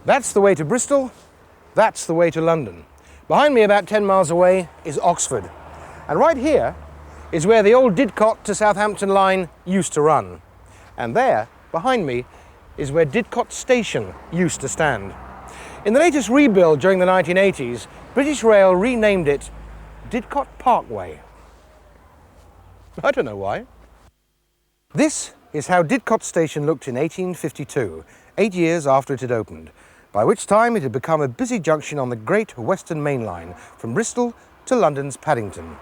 That's the way to Bristol, that's the way to London. Behind me, about 10 miles away, is Oxford. And right here is where the old Didcot to Southampton line used to run. And there, behind me, is where Didcot Station used to stand. In the latest rebuild during the 1980s, British Rail renamed it Didcot Parkway. I don't know why. This is how Didcot Station looked in 1852, 8 years after it had opened, by which time it had become a busy junction on the Great Western Main Line from Bristol to London's Paddington.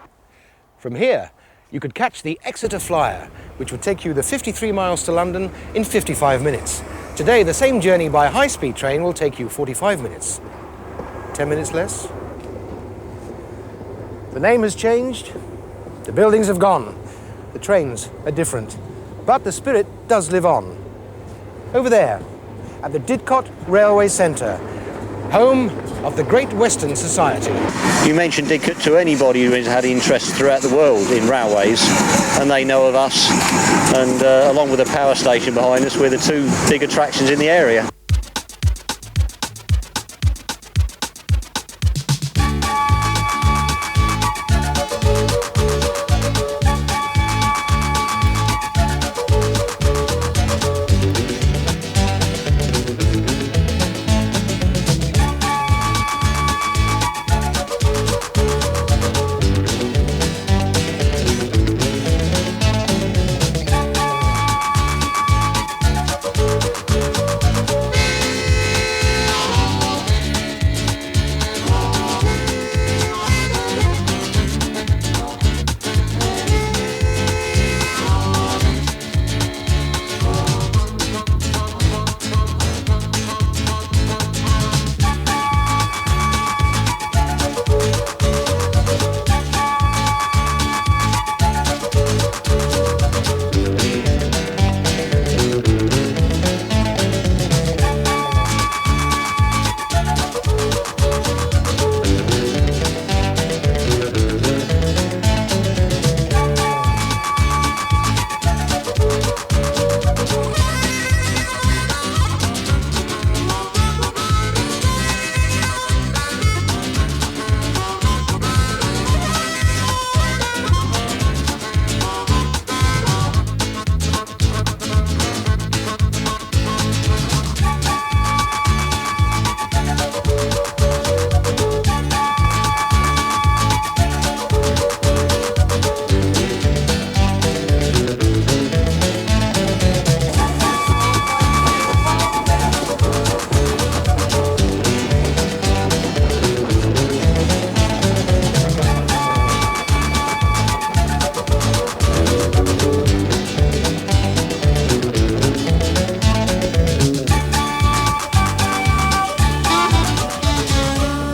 From here, you could catch the Exeter Flyer, which would take you the 53 miles to London in 55 minutes. Today, the same journey by high-speed train will take you 45 minutes. 10 minutes less. The name has changed, the buildings have gone, the trains are different, but the spirit does live on. Over there, at the Didcot Railway Centre, home of the Great Western Society. You mention Didcot to anybody who has had interest throughout the world in railways, and they know of us, and along with the power station behind us, we're the two big attractions in the area.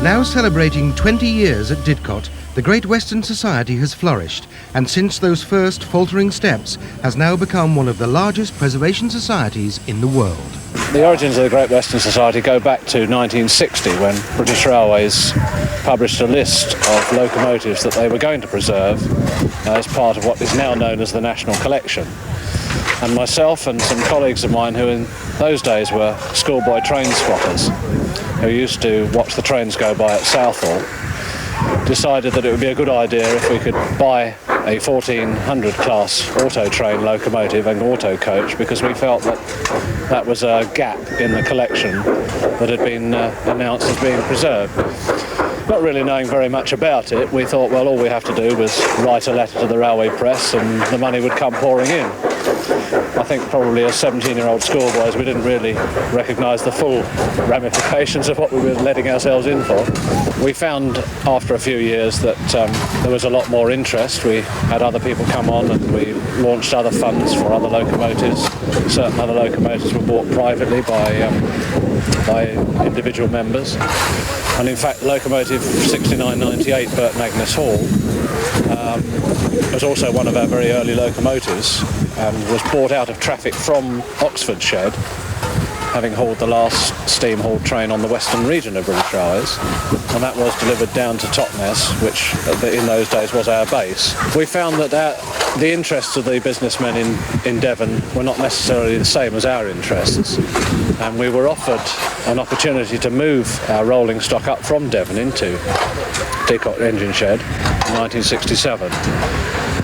Now celebrating 20 years at Didcot, the Great Western Society has flourished, and since those first faltering steps, has now become one of the largest preservation societies in the world. The origins of the Great Western Society go back to 1960, when British Railways published a list of locomotives that they were going to preserve as part of what is now known as the National Collection. And myself and some colleagues of mine who in those days were schoolboy train spotters, who used to watch the trains go by at Southall, decided that it would be a good idea if we could buy a 1400 class auto train locomotive and auto coach, because we felt that that was a gap in the collection that had been announced as being preserved. Not really knowing very much about it, we thought, well, all we have to do was write a letter to the railway press and the money would come pouring in. I think probably as 17-year-old schoolboys we didn't really recognise the full ramifications of what we were letting ourselves in for. We found after a few years that there was a lot more interest. We had other people come on and we launched other funds for other locomotives. Certain other locomotives were bought privately by individual members. And in fact, locomotive 6998 Burt Magnus Hall was also one of our very early locomotives and was brought out of traffic from Oxford Shed, having hauled the last steam-hauled train on the western region of British Railways, and that was delivered down to Totnes, which in those days was our base. We found that the interests of the businessmen in Devon were not necessarily the same as our interests, and we were offered an opportunity to move our rolling stock up from Devon into Didcot Engine Shed in 1967.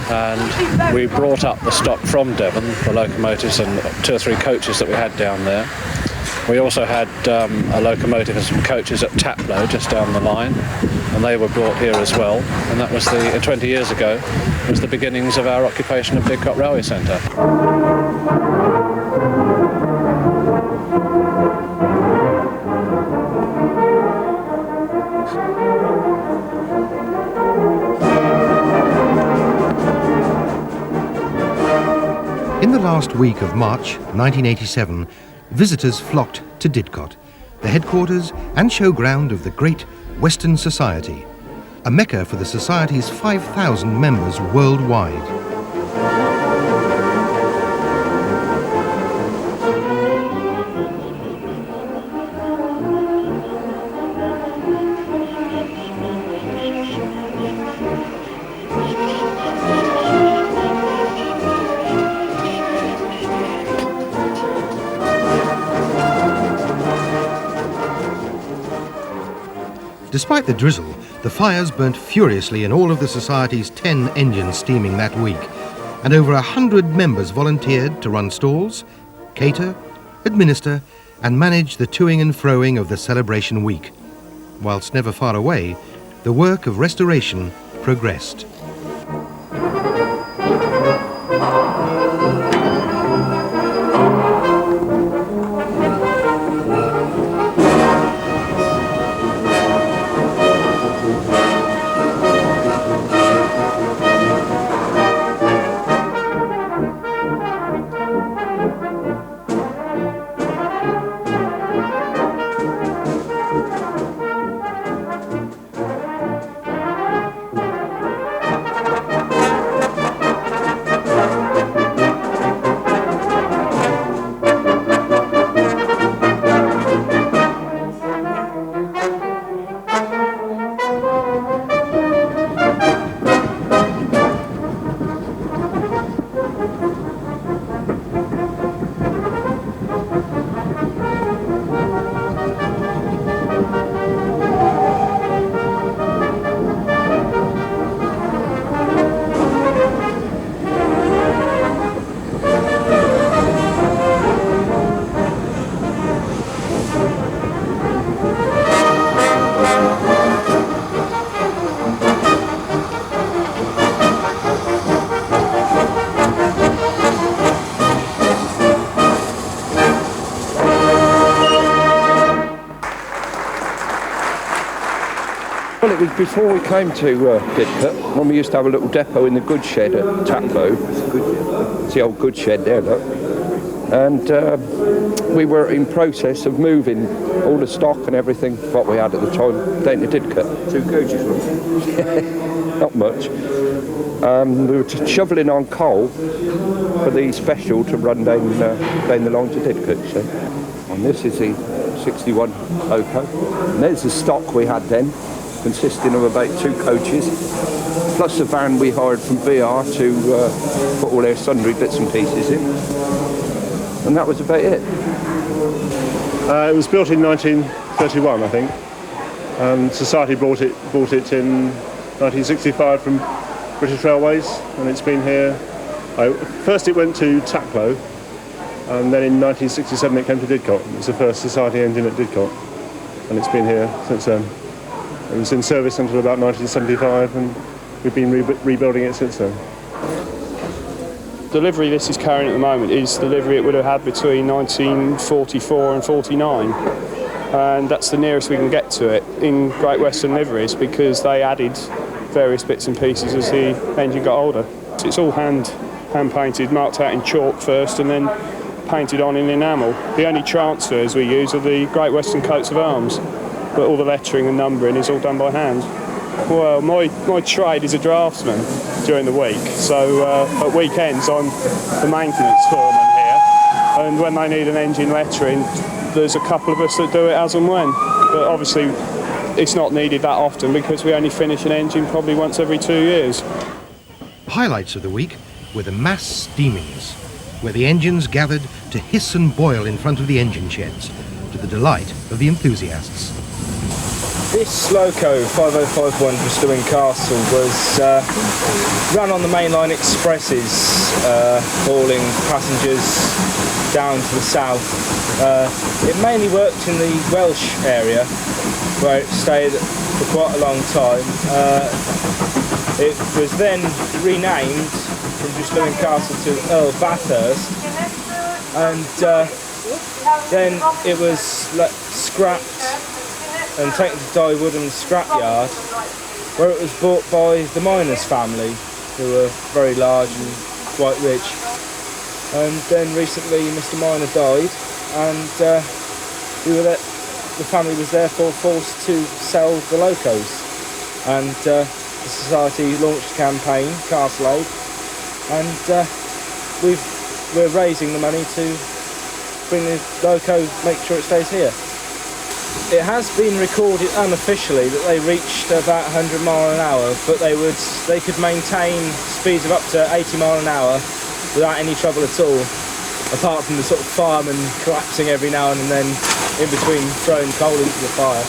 And we brought up the stock from Devon, the locomotives and 2 or 3 coaches that we had down there. We also had a locomotive and some coaches at Taplow just down the line, and they were brought here as well. And that was 20 years ago, was the beginnings of our occupation of Didcot Railway Centre. In the last week of March 1987, visitors flocked to Didcot, the headquarters and showground of the Great Western Society, a mecca for the Society's 5,000 members worldwide. Despite the drizzle, the fires burnt furiously in all of the Society's 10 engines steaming that week, and over 100 members volunteered to run stalls, cater, administer, and manage the toing and froing of the celebration week. Whilst never far away, the work of restoration progressed. Well, it was before we came to Didcot, when we used to have a little depot in the goods shed at Taplow. It's the old goods shed there, look. And we were in process of moving all the stock and everything, what we had at the time, down to Didcot. 2 coaches, wasn't it? Not much. We were shoveling on coal for the special to run down the line to Didcot. So. And this is the 61 loco. And there's the stock we had then, consisting of about 2 coaches, plus a van we hired from BR to put all their sundry bits and pieces in. And that was about it. It was built in 1931, I think. Society bought it in 1965 from British Railways, and it's been here. First it went to Taplow, and then in 1967 it came to Didcot. It was the first Society engine at Didcot, and it's been here since then. It was in service until about 1975, and we've been rebuilding it since then. The livery this is carrying at the moment is the livery it would have had between 1944 and 49, and that's the nearest we can get to it in Great Western liveries, because they added various bits and pieces as the engine got older. It's all hand painted, marked out in chalk first and then painted on in enamel. The only transfers we use are the Great Western coats of arms, but all the lettering and numbering is all done by hand. Well, my trade is a draftsman during the week, so at weekends I'm the maintenance foreman here, and when they need an engine lettering, there's a couple of us that do it as and when. But obviously it's not needed that often because we only finish an engine probably once every 2 years. Highlights of the week were the mass steamings, where the engines gathered to hiss and boil in front of the engine sheds, to the delight of the enthusiasts. This loco, 5051 Bristol in Castle, was run on the mainline expresses, hauling passengers down to the south. It mainly worked in the Welsh area, where it stayed for quite a long time. It was then renamed from Bristol in Castle to Earl Bathurst, and then it was scrapped and taken to Dyewood scrapyard, where it was bought by the Miners family, who were very large and quite rich. And then recently Mr. Miner died, and the family was therefore forced to sell the locos. And the society launched a campaign, Castle Aid, and we're raising the money to bring the loco, make sure it stays here. It has been recorded unofficially that they reached about 100 mile an hour, but they could maintain speeds of up to 80 mile an hour without any trouble at all, apart from the sort of fireman collapsing every now and then in between throwing coal into the fire.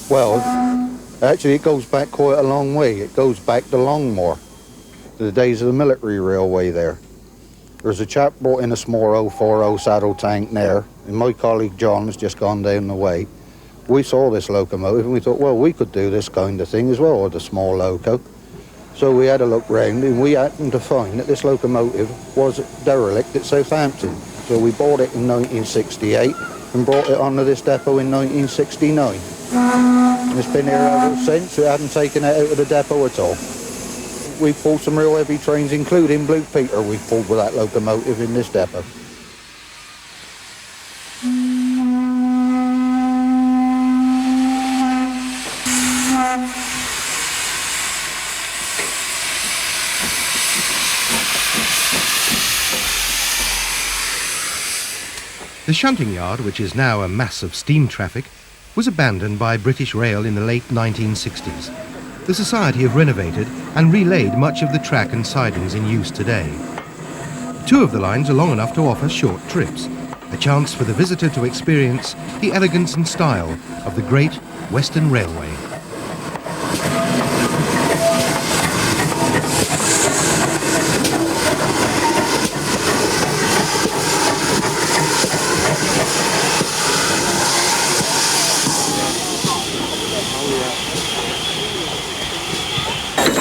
Well, actually it goes back quite a long way. It goes back to Longmore, to the days of the military railway there. There's a chap brought in a small 040 saddle tank there, and my colleague John has just gone down the way. We saw this locomotive and we thought, well, we could do this kind of thing as well with a small loco. So we had a look round and we happened to find that this locomotive was derelict at Southampton. So we bought it in 1968 and brought it onto this depot in 1969. And it's been here ever since. We haven't taken it out of the depot at all. We've pulled some real heavy trains, including Blue Peter we've pulled with that locomotive in this depot. The shunting yard, which is now a mass of steam traffic, was abandoned by British Rail in the late 1960s. The Society have renovated and relaid much of the track and sidings in use today. Two of the lines are long enough to offer short trips, a chance for the visitor to experience the elegance and style of the Great Western Railway.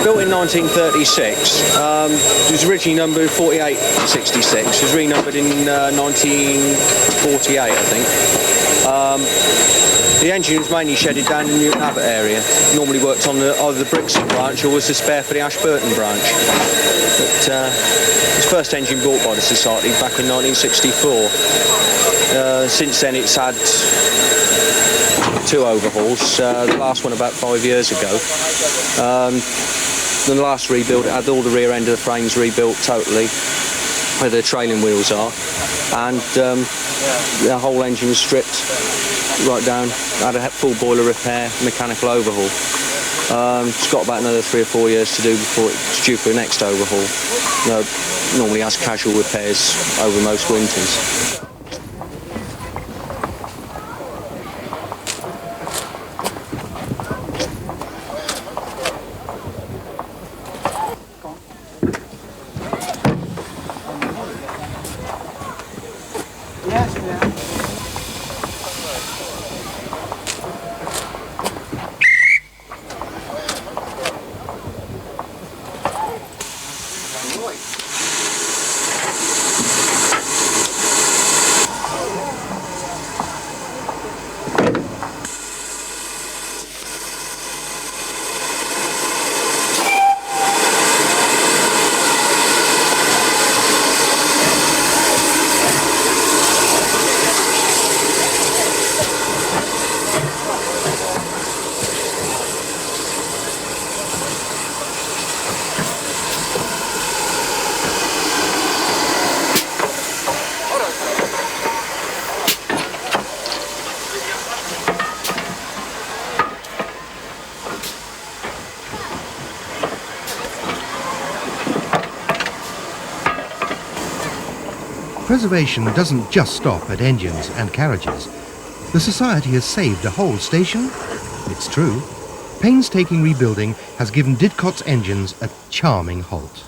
Built in 1936, it was originally numbered 4866, it was renumbered in 1948 I think. The engine was mainly shedded down in the Newton Abbot area. Normally worked on either the Brixton branch or was the spare for the Ashburton branch. But it was first engine bought by the Society back in 1964. Since then it's had two overhauls, the last one about 5 years ago. the last rebuild, it had all the rear end of the frames rebuilt totally, where the trailing wheels are, and the whole engine was stripped right down, had a full boiler repair, mechanical overhaul. It's got about another 3 or 4 years to do before it's due for the next overhaul. Normally has casual repairs over most winters. Preservation doesn't just stop at engines and carriages. The Society has saved a whole station. It's true. Painstaking rebuilding has given Didcot's engines a charming halt.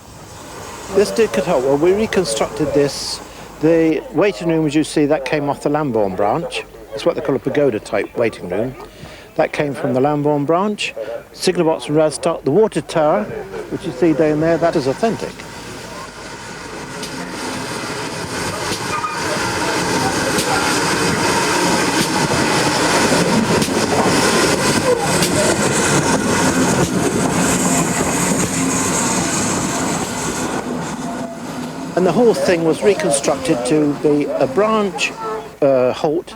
This Didcot halt, well, we reconstructed this. The waiting room, as you see, that came off the Lambourne branch. It's what they call a pagoda-type waiting room. That came from the Lambourne branch. Signal box from Radstock. The water tower, which you see down there, that is authentic. And the whole thing was reconstructed to be a branch halt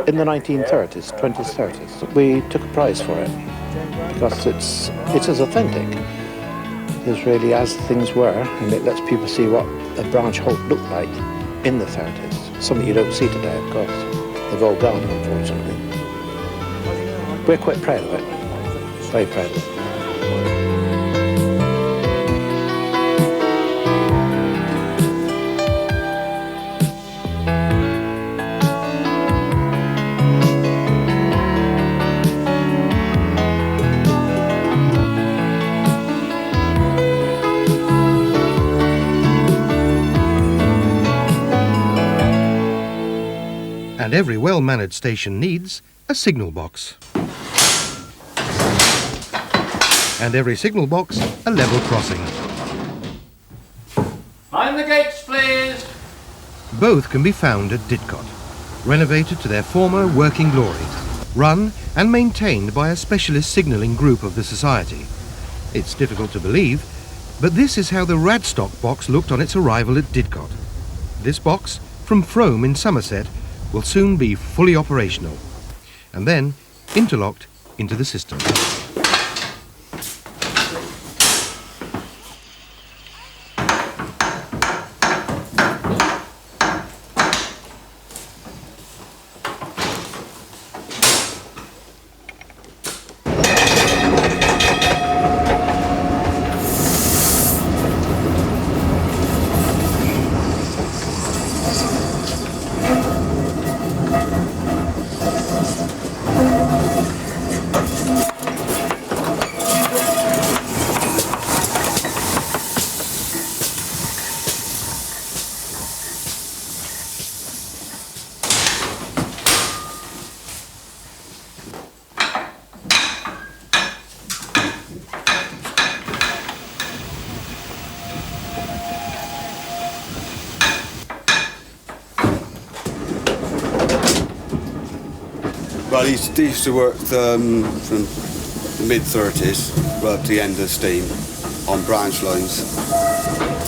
in the 1930s, 20s, 30s. We took a prize for it because it's as authentic as really as things were, and it lets people see what a branch halt looked like in the 30s. Something you don't see today, of course. They've all gone, unfortunately. We're quite proud of it, very proud of it. And every well-managed station needs a signal box. And every signal box, a level crossing. Mind the gates, please. Both can be found at Didcot, renovated to their former working glory, run and maintained by a specialist signalling group of the Society. It's difficult to believe, but this is how the Radstock box looked on its arrival at Didcot. This box, from Frome in Somerset, will soon be fully operational and then interlocked into the system. Well, he used to work from the mid-30s right up to the end of steam on branch lines.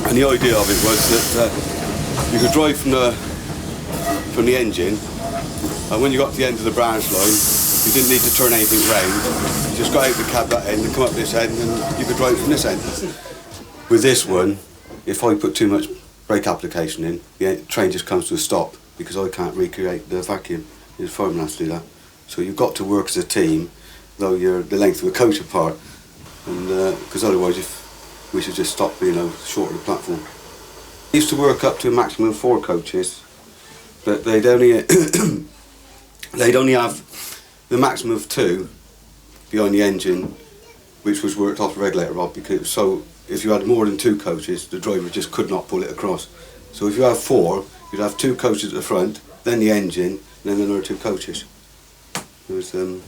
And the idea of it was that you could drive from the engine, and when you got to the end of the branch line, You didn't need to turn anything round. You just got out the cab that end and come up this end and you could drive from this end. With this one, if I put too much brake application in, the train just comes to a stop because I can't recreate the vacuum. The fireman has to do that. So you've got to work as a team, though you're the length of a coach apart, and because otherwise we should just stop, short of the platform. I used to work up to a maximum of 4 coaches, but they'd only have the maximum of 2 behind the engine, which was worked off the regulator rod, because so if you had more than 2 coaches, the driver just could not pull it across. So if you have 4, you'd have 2 coaches at the front, then the engine, and then another 2 coaches. It was to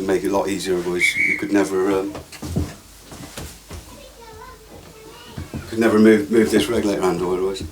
make it a lot easier, otherwise you could never move this regulator handle otherwise.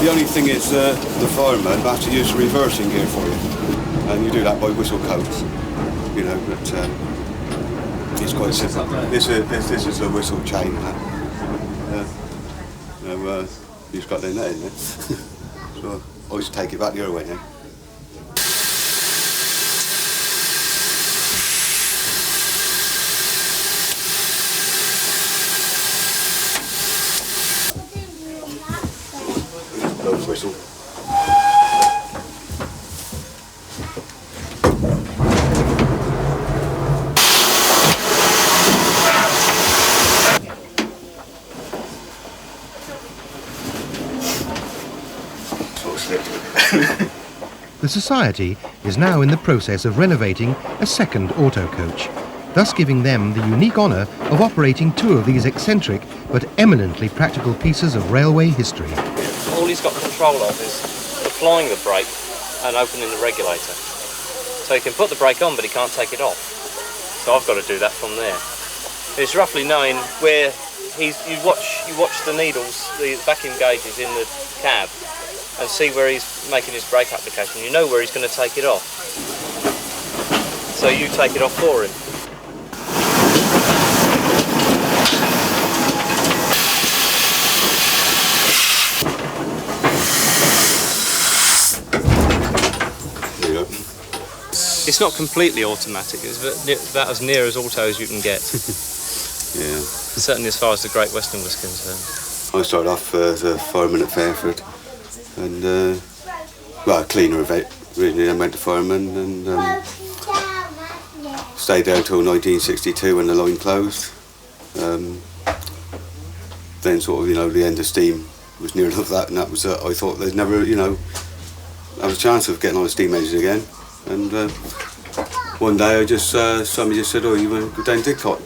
The only thing is the fireman has to use the reversing gear for you, and you do that by whistle codes, but it's quite simple. This is a whistle chain. You've just got to do that, isn't it? So I just take it back the other way now. Whistle. The Society is now in the process of renovating a second auto coach, thus giving them the unique honour of operating 2 of these eccentric but eminently practical pieces of railway history. All he's got control of is applying the brake and opening the regulator. So he can put the brake on, but he can't take it off. So I've got to do that from there. It's roughly knowing where you watch the needles, the vacuum gauges in the cab, and see where he's making his brake application. You know where he's going to take it off. So you take it off for him. It's not completely automatic, it's about as near as auto as you can get. Yeah. Certainly as far as the Great Western was concerned. I started off as a fireman at Fairford, and a cleaner of it, really. I went to fireman and stayed there until 1962 when the line closed. Then sort of, the end of steam was near enough that, and that was, I thought there's never, have a chance of getting on a steam engine again. And one day somebody just said, oh, you want to go down Didcot?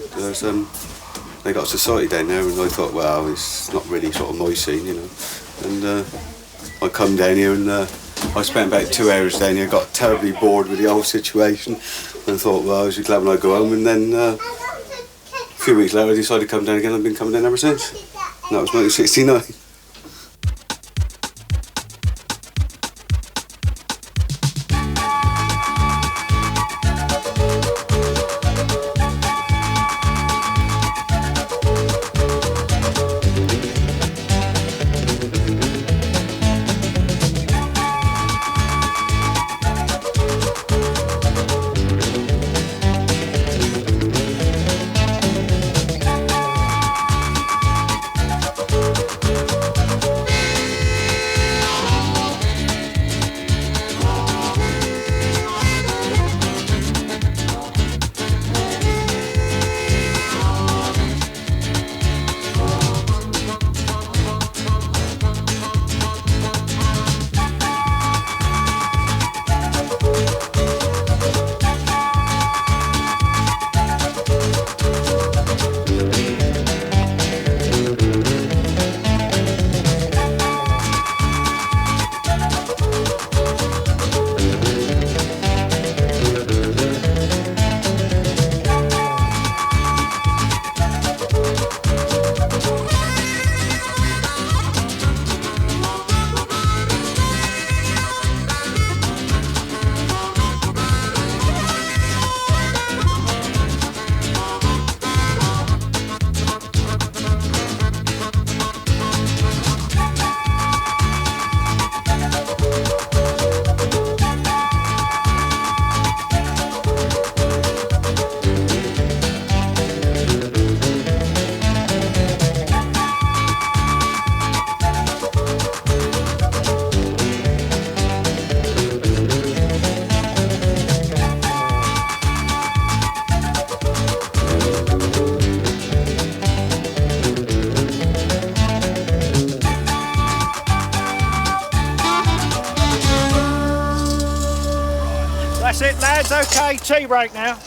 They got a society down there, and I thought, well, it's not really sort of my scene, And I come down here and I spent about 2 hours down here, got terribly bored with the whole situation, and thought, well, I was glad when I go home. And then a few weeks later I decided to come down again. I've been coming down ever since. And that was 1969. Lads, okay, tea break now.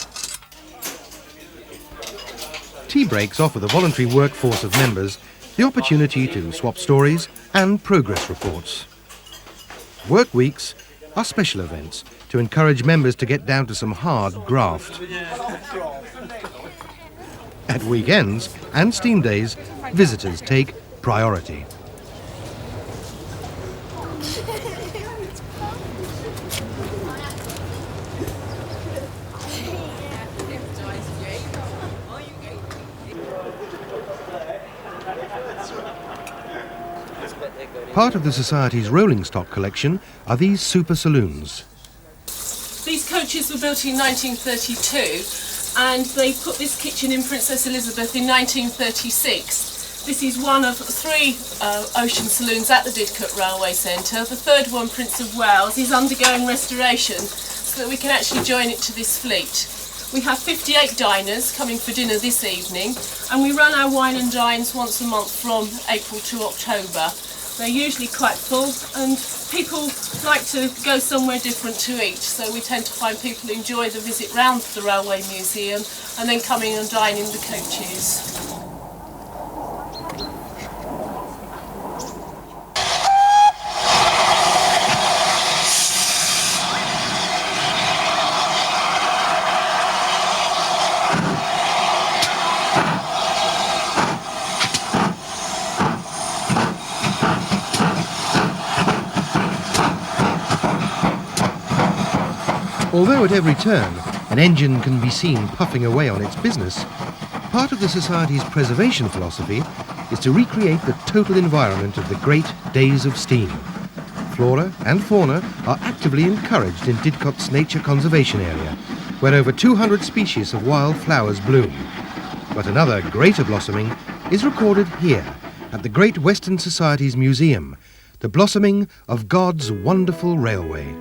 Tea breaks offer the voluntary workforce of members the opportunity to swap stories and progress reports. Work weeks are special events to encourage members to get down to some hard graft. At weekends and steam days, visitors take priority. Part of the Society's rolling stock collection are these super saloons. These coaches were built in 1932 and they put this kitchen in Princess Elizabeth in 1936. This is one of 3 ocean saloons at the Didcot Railway Centre. The third one, Prince of Wales, is undergoing restoration so that we can actually join it to this fleet. We have 58 diners coming for dinner this evening and we run our wine and dines once a month from April to October. They're usually quite full and people like to go somewhere different to eat, so we tend to find people enjoy the visit round the Railway Museum and then coming and dining in the coaches. Although at every turn an engine can be seen puffing away on its business, part of the Society's preservation philosophy is to recreate the total environment of the great days of steam. Flora and fauna are actively encouraged in Didcot's nature conservation area, where over 200 species of wild flowers bloom. But another greater blossoming is recorded here at the Great Western Society's Museum, the blossoming of God's wonderful railway.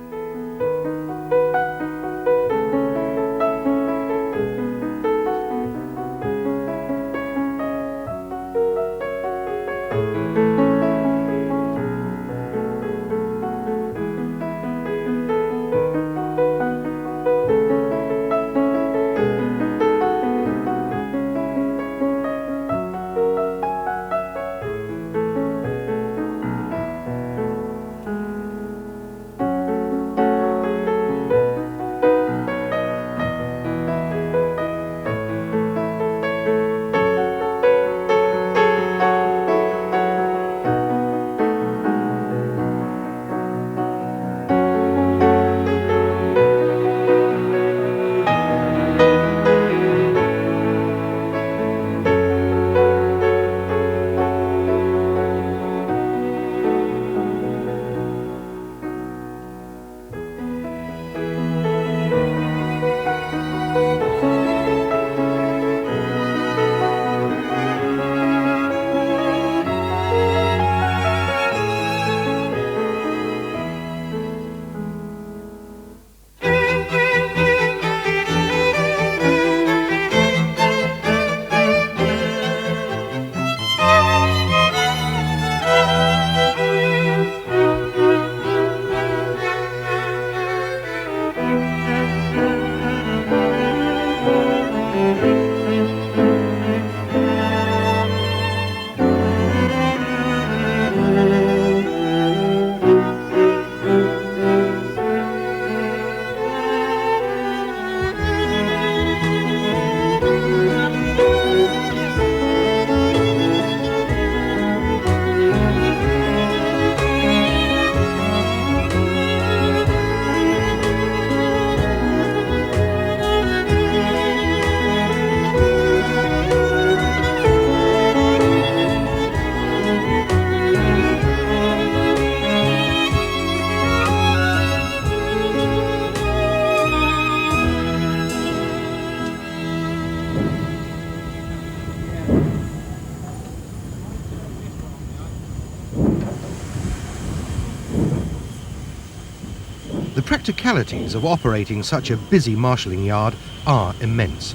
The practicalities of operating such a busy marshalling yard are immense,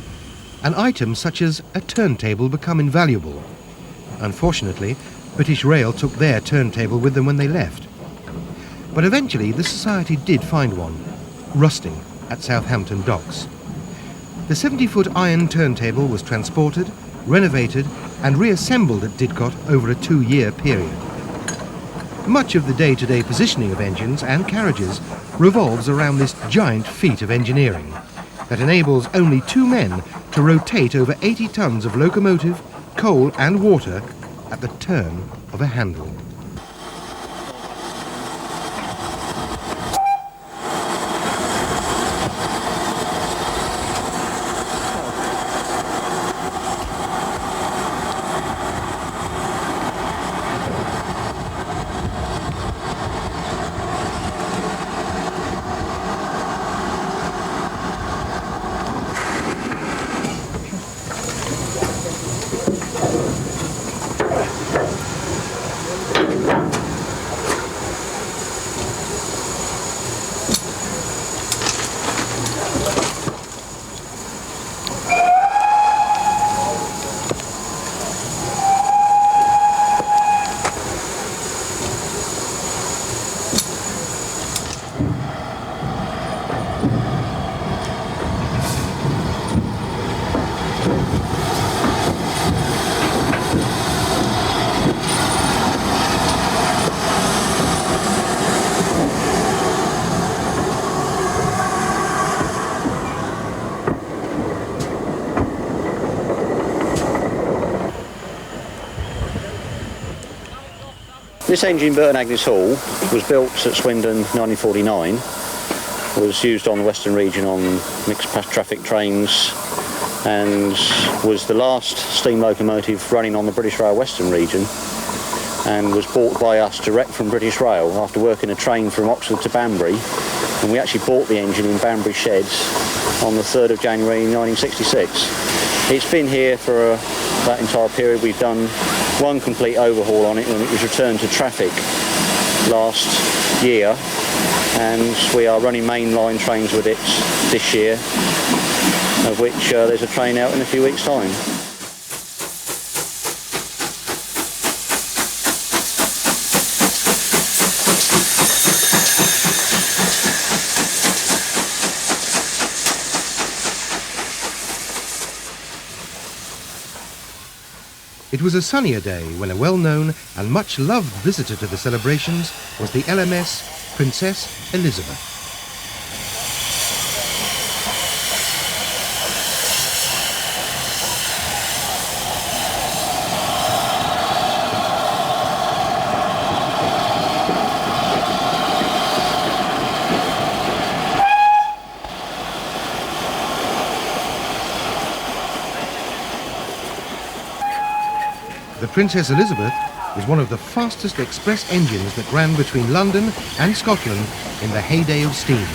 and items such as a turntable become invaluable. Unfortunately, British Rail took their turntable with them when they left. But eventually the Society did find one, rusting at Southampton docks. The 70-foot iron turntable was transported, renovated and reassembled at Didcot over a 2-year period. Much of the day-to-day positioning of engines and carriages revolves around this giant feat of engineering that enables only 2 men to rotate over 80 tons of locomotive, coal and water at the turn of a handle. This engine, Burton Agnes Hall, was built at Swindon 1949, was used on the Western region on mixed traffic trains, and was the last steam locomotive running on the British Rail Western region, and was bought by us direct from British Rail after working a train from Oxford to Banbury, and we actually bought the engine in Banbury sheds on the 3rd of January 1966. It's been here for that entire period. We've done one complete overhaul on it when it was returned to traffic last year, and we are running mainline trains with it this year, of which there's a train out in a few weeks' time. It was a sunnier day when a well-known and much-loved visitor to the celebrations was the LMS Princess Elizabeth. The Princess Elizabeth was one of the fastest express engines that ran between London and Scotland in the heyday of steam.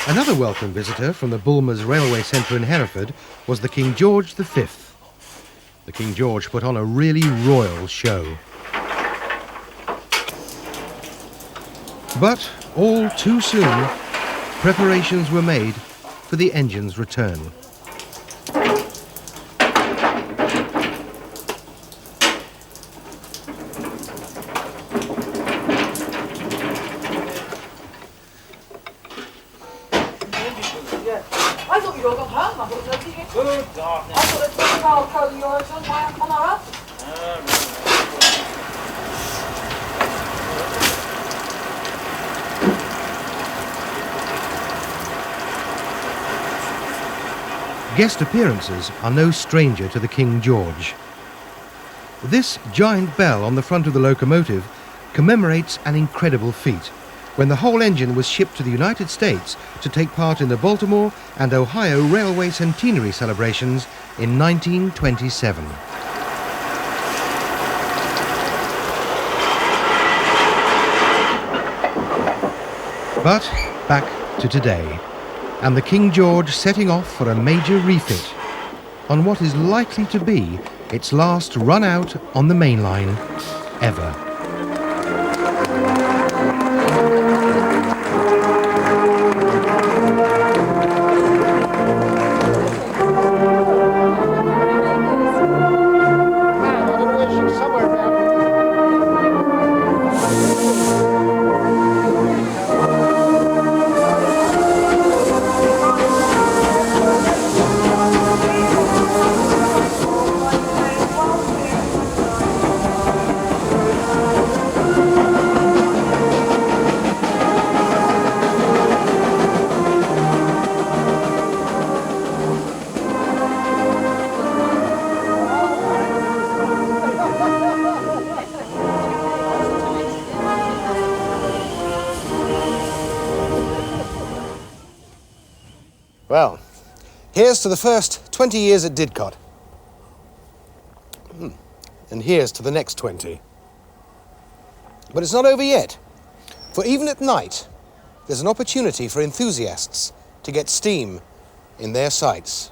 Another welcome visitor from the Bulmers Railway Centre in Hereford was the King George V. The King George put on a really royal show. But all too soon, preparations were made for the engine's return. Guest appearances are no stranger to the King George. This giant bell on the front of the locomotive commemorates an incredible feat when the whole engine was shipped to the United States to take part in the Baltimore and Ohio Railway Centenary celebrations in 1927. But back to today, and the King George setting off for a major refit on what is likely to be its last run out on the main line ever. Well, here's to the first 20 years at Didcot. And here's to the next 20. But it's not over yet, for even at night, there's an opportunity for enthusiasts to get steam in their sights.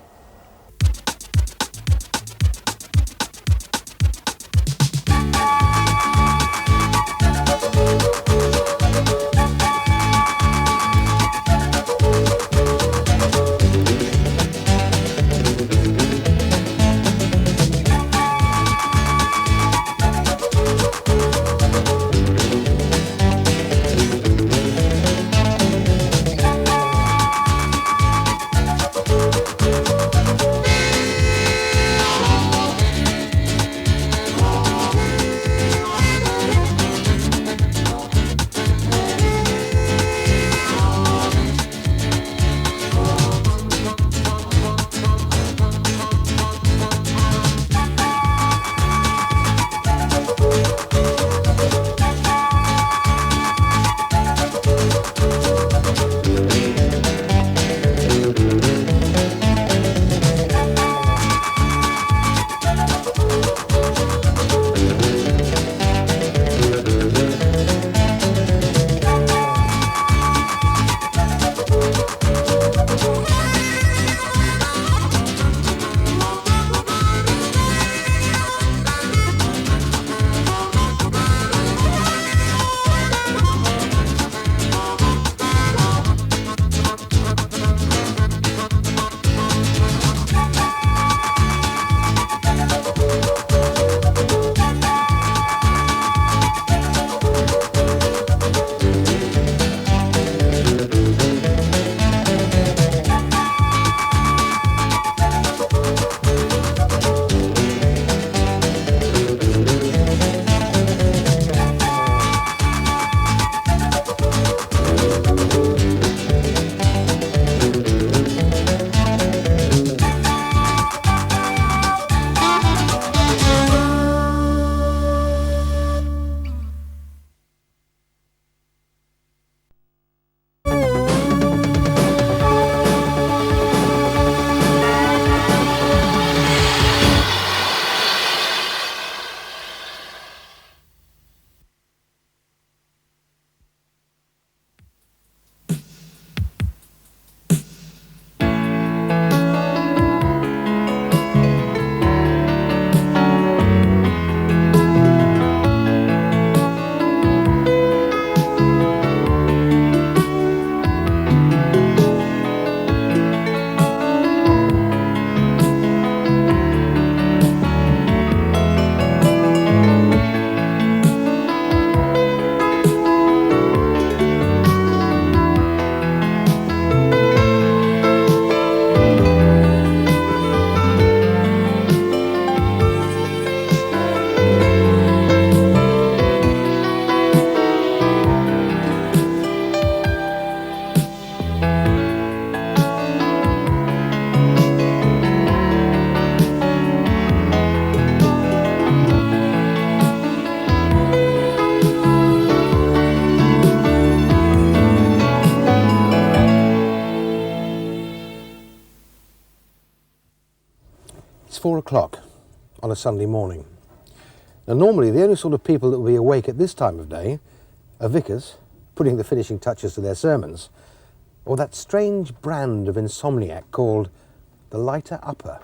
4 o'clock on a Sunday morning. Now normally the only sort of people that will be awake at this time of day are vicars putting the finishing touches to their sermons, or that strange brand of insomniac called the lighter upper.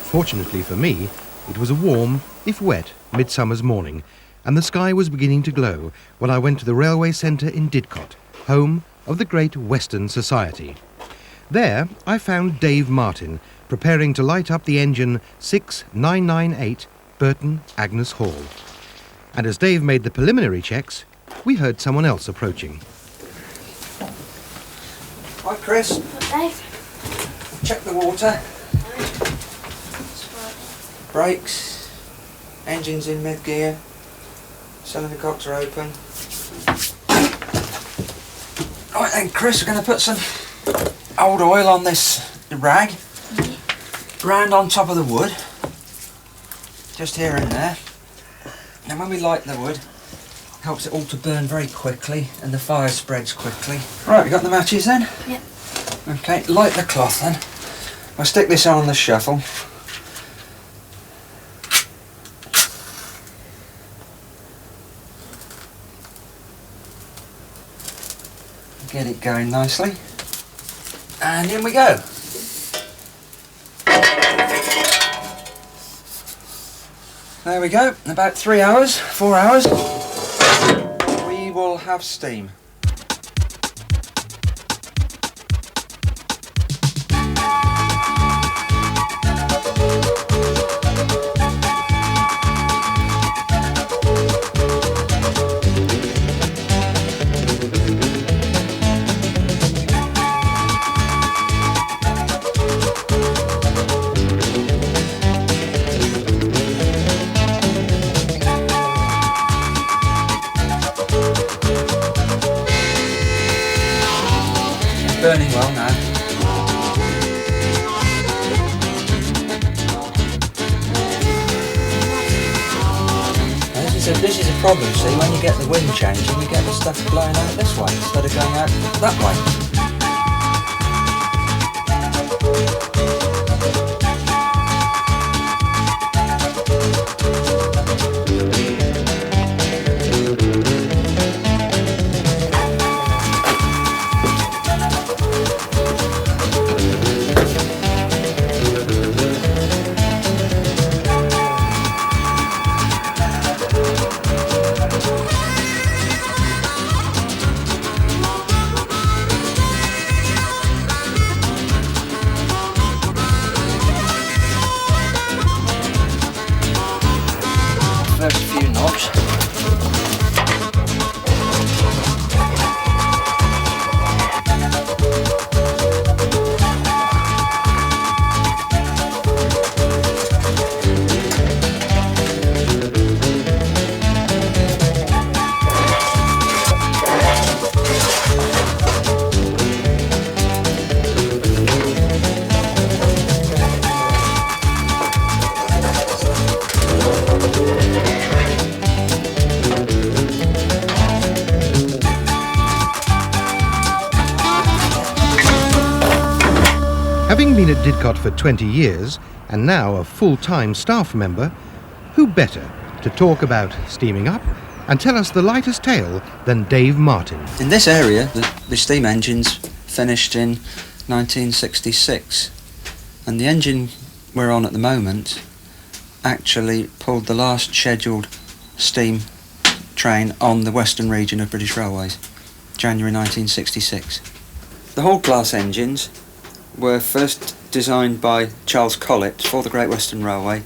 Fortunately for me, it was a warm, if wet, midsummer's morning, and the sky was beginning to glow when I went to the railway centre in Didcot, home of the Great Western Society. There I found Dave Martin preparing to light up the engine 6998 Burton Agnes Hall. And as Dave made the preliminary checks, we heard someone else approaching. Hi Chris. Hi Dave. Check the water. Brakes, engines in mid-gear, cylinder cocks are open. Right then Chris, we're going to put some old oil on this rag, round on top of the wood, just here and there. And when we light the wood, it helps it all to burn very quickly and the fire spreads quickly. Right, we got the matches then? Yep. Okay, light the cloth then. I'll stick this on the shuffle. Get it going nicely. And in we go. There we go. In about 3 hours, 4 hours, we will have steam. Burning well now. This is a problem, see, when you get the wind changing, you get the stuff blowing out this way instead of going out that way. First few knobs. Having been at Didcot for 20 years, and now a full-time staff member, who better to talk about steaming up and tell us the lightest tale than Dave Martin. In this area, the steam engines finished in 1966, and the engine we're on at the moment actually pulled the last scheduled steam train on the western region of British Railways, January 1966. The Hall class engines were first designed by Charles Collett for the Great Western Railway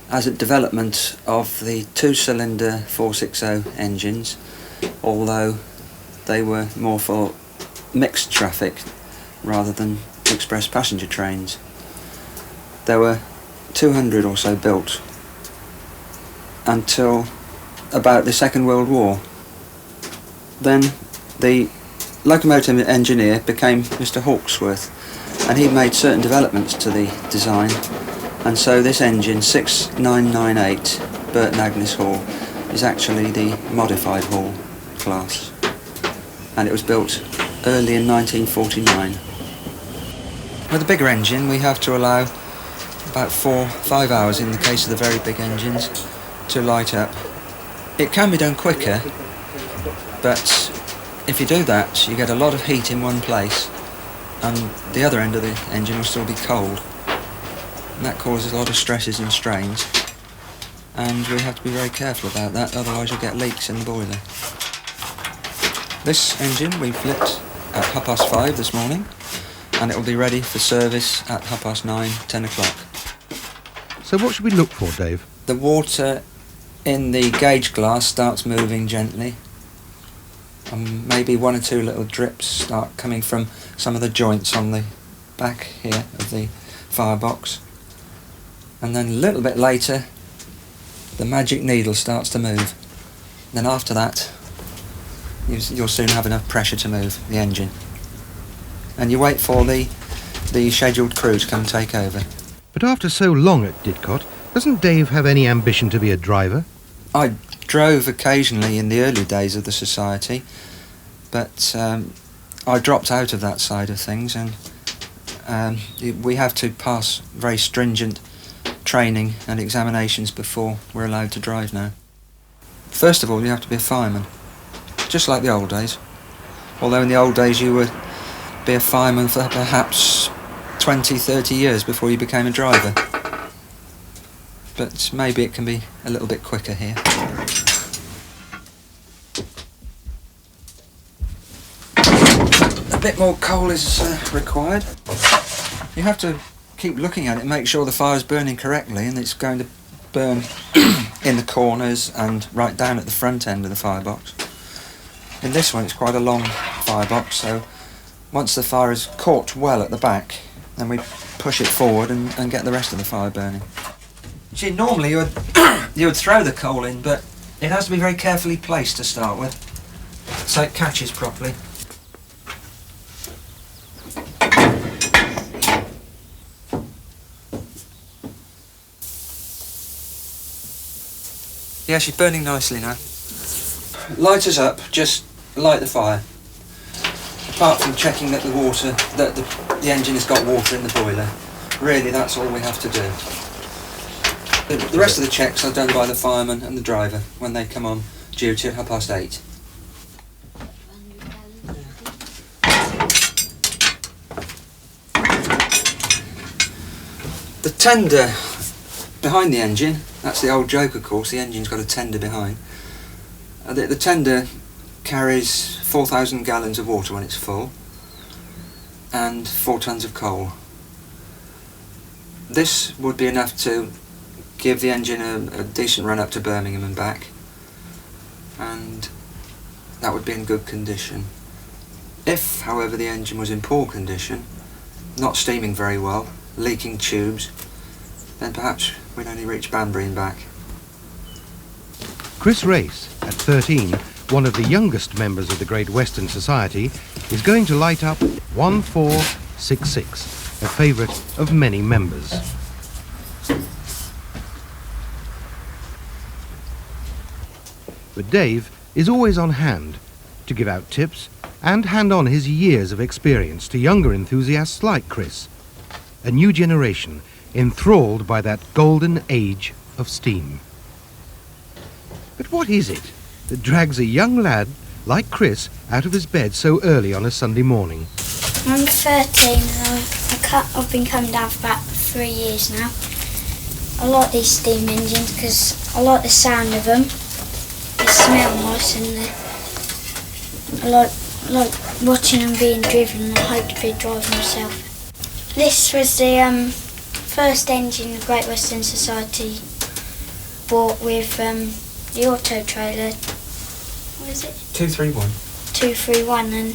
as a development of the two-cylinder 460 engines, although they were more for mixed traffic rather than express passenger trains. There were 200 or so built until about the Second World War. Then the locomotive engineer became Mr. Hawksworth, and he made certain developments to the design, and so this engine 6998 Burton Agnes Hall is actually the modified Hall class, and it was built early in 1949. With a bigger engine, we have to allow about 4-5 hours in the case of the very big engines to light up. It can be done quicker, but if you do that, you get a lot of heat in one place, and the other end of the engine will still be cold. And that causes a lot of stresses and strains, and we have to be very careful about that, otherwise you'll get leaks in the boiler. This engine we flipped at 5:30 this morning, and it will be ready for service at 9:30, 10 o'clock. So what should we look for, Dave? The water in the gauge glass starts moving gently, and maybe 1 or 2 little drips start coming from some of the joints on the back here of the firebox. And then a little bit later, the magic needle starts to move. Then after that, you'll soon have enough pressure to move the engine. And you wait for the scheduled crew to come and take over. But after so long at Didcot, doesn't Dave have any ambition to be a driver? I drove occasionally in the early days of the society, but I dropped out of that side of things, and we have to pass very stringent training and examinations before we're allowed to drive now. First of all, you have to be a fireman, just like the old days. Although in the old days you would be a fireman for perhaps 20, 30 years before you became a driver. But maybe it can be a little bit quicker here. A bit more coal is required. You have to keep looking at it and make sure the fire's burning correctly, and it's going to burn in the corners and right down at the front end of the firebox. In this one it's quite a long firebox, so once the fire is caught well at the back, then we push it forward and get the rest of the fire burning. See, normally you would throw the coal in, but it has to be very carefully placed to start with, so it catches properly. Yeah, she's burning nicely now. Lighters up, just light the fire. Apart from checking that the engine has got water in the boiler, really that's all we have to do. The rest of the checks are done by the fireman and the driver when they come on duty at 8:30. The tender behind the engine, that's the old joke of course, the engine's got a tender behind. The tender carries 4,000 gallons of water when it's full and 4 tons of coal. This would be enough to give the engine a decent run up to Birmingham and back, and that would be in good condition. If, however, the engine was in poor condition, not steaming very well, leaking tubes, then perhaps we'd only reach Banbury and back. Chris Race, at 13, one of the youngest members of the Great Western Society, is going to light up 1466, a favourite of many members. But Dave is always on hand to give out tips and hand on his years of experience to younger enthusiasts like Chris, a new generation enthralled by that golden age of steam. But what is it that drags a young lad like Chris out of his bed so early on a Sunday morning? I'm 13 and I've been coming down for about 3 years now. I like these steam engines because I like the sound of them. They smell nice, and I like watching them being driven, and I hope to be a driver myself. This was the first engine the Great Western Society bought with the auto trailer. What is it? 231. 231, and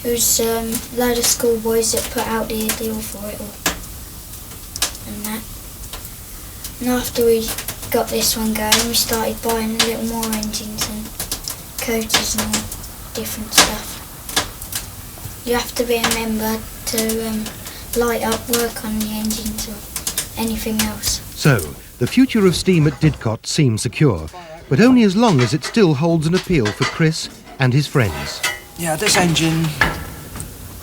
it was a load of schoolboys that put out the deal for it all. And that. And after we got this one going, we started buying a little more engines and coaches and all different stuff. You have to be a member to light up, work on the engines or anything else. So, the future of steam at Didcot seems secure, but only as long as it still holds an appeal for Chris and his friends. Yeah, this engine,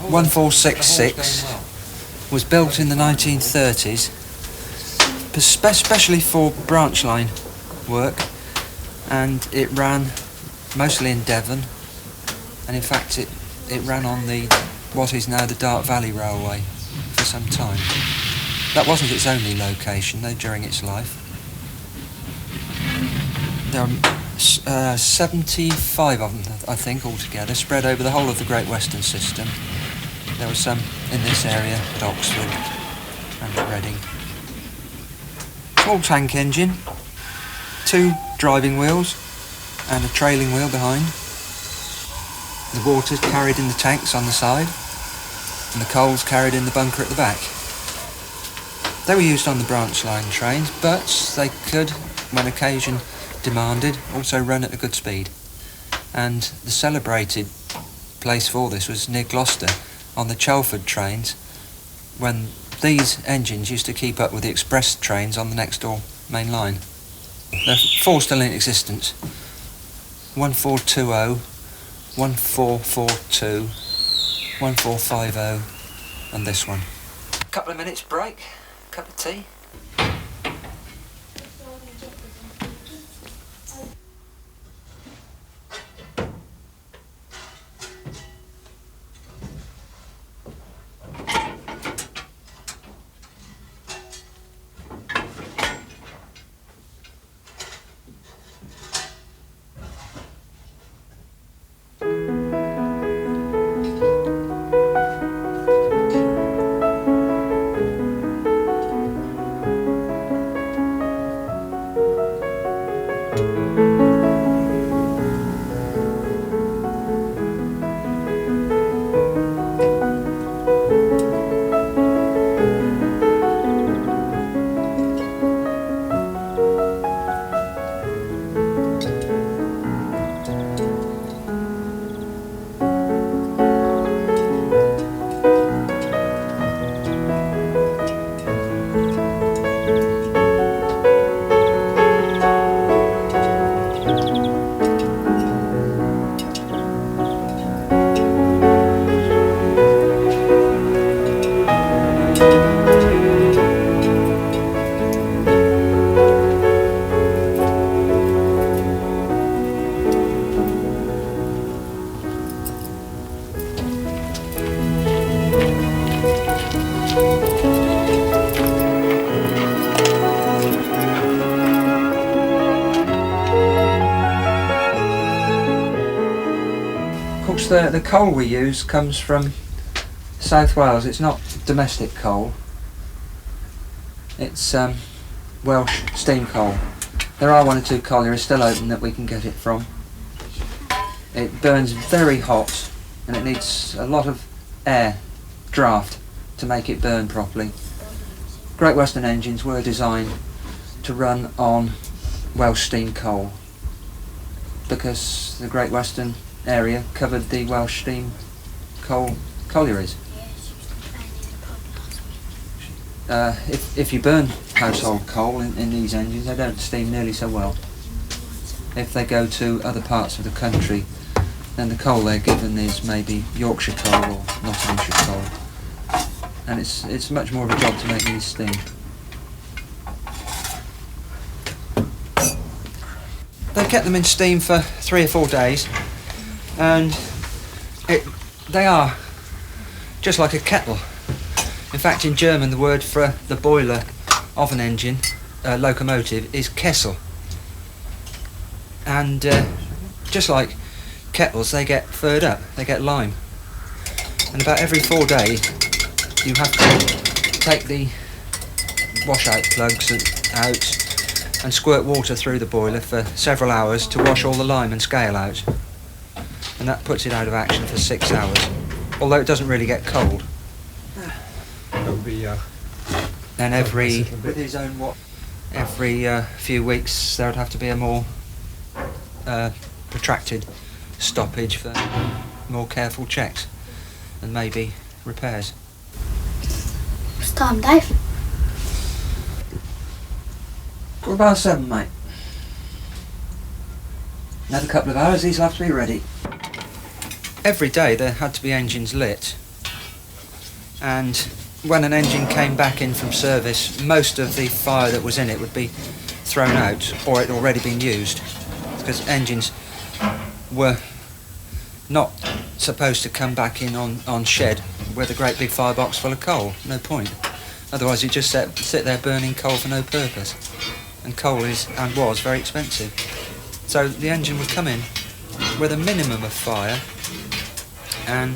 1466, was built in the 1930s, especially for branch line work, and it ran mostly in Devon, and in fact it ran on what is now the Dart Valley Railway for some time. That wasn't its only location though during its life. There are 75 of them, I think, altogether, spread over the whole of the Great Western system. There were some in this area at Oxford and at Reading. Small tank engine, 2 driving wheels and a trailing wheel behind. The water's carried in the tanks on the side and the coal's carried in the bunker at the back. They were used on the branch line trains, but they could, when occasion demanded, also run at a good speed. And the celebrated place for this was near Gloucester on the Chelford trains, when these engines used to keep up with the express trains on the next door main line. There are 4 still in existence: 1420, 1442, 1450 and this one. Couple of minutes break, cup of tea. The coal we use comes from South Wales. It's not domestic coal. It's Welsh steam coal. There are 1 or 2 collieries still open that we can get it from. It burns very hot and it needs a lot of air draft to make it burn properly. Great Western engines were designed to run on Welsh steam coal because the Great Western area covered the Welsh steam coal collieries. If you burn household coal in these engines, they don't steam nearly so well. If they go to other parts of the country, then the coal they're given is maybe Yorkshire coal or Nottinghamshire coal, and it's much more of a job to make these steam. They kept them in steam for 3 or 4 days, and they are just like a kettle. In fact, in German the word for the boiler of an engine, locomotive, is Kessel. And just like kettles, they get furred up, they get lime. And about every 4 days you have to take the washout plugs out and squirt water through the boiler for several hours to wash all the lime and scale out. And that puts it out of action for 6 hours, although it doesn't really get cold. And every few weeks there would have to be a more protracted stoppage for more careful checks and maybe repairs. What's time, Dave? 7:15, mate. Another couple of hours, these will have to be ready. Every day there had to be engines lit, and when an engine came back in from service, most of the fire that was in it would be thrown out, or it had already been used, because engines were not supposed to come back in on shed with a great big firebox full of coal. No point. Otherwise you just sit there burning coal for no purpose. And coal is, and was, very expensive. So the engine would come in with a minimum of fire, and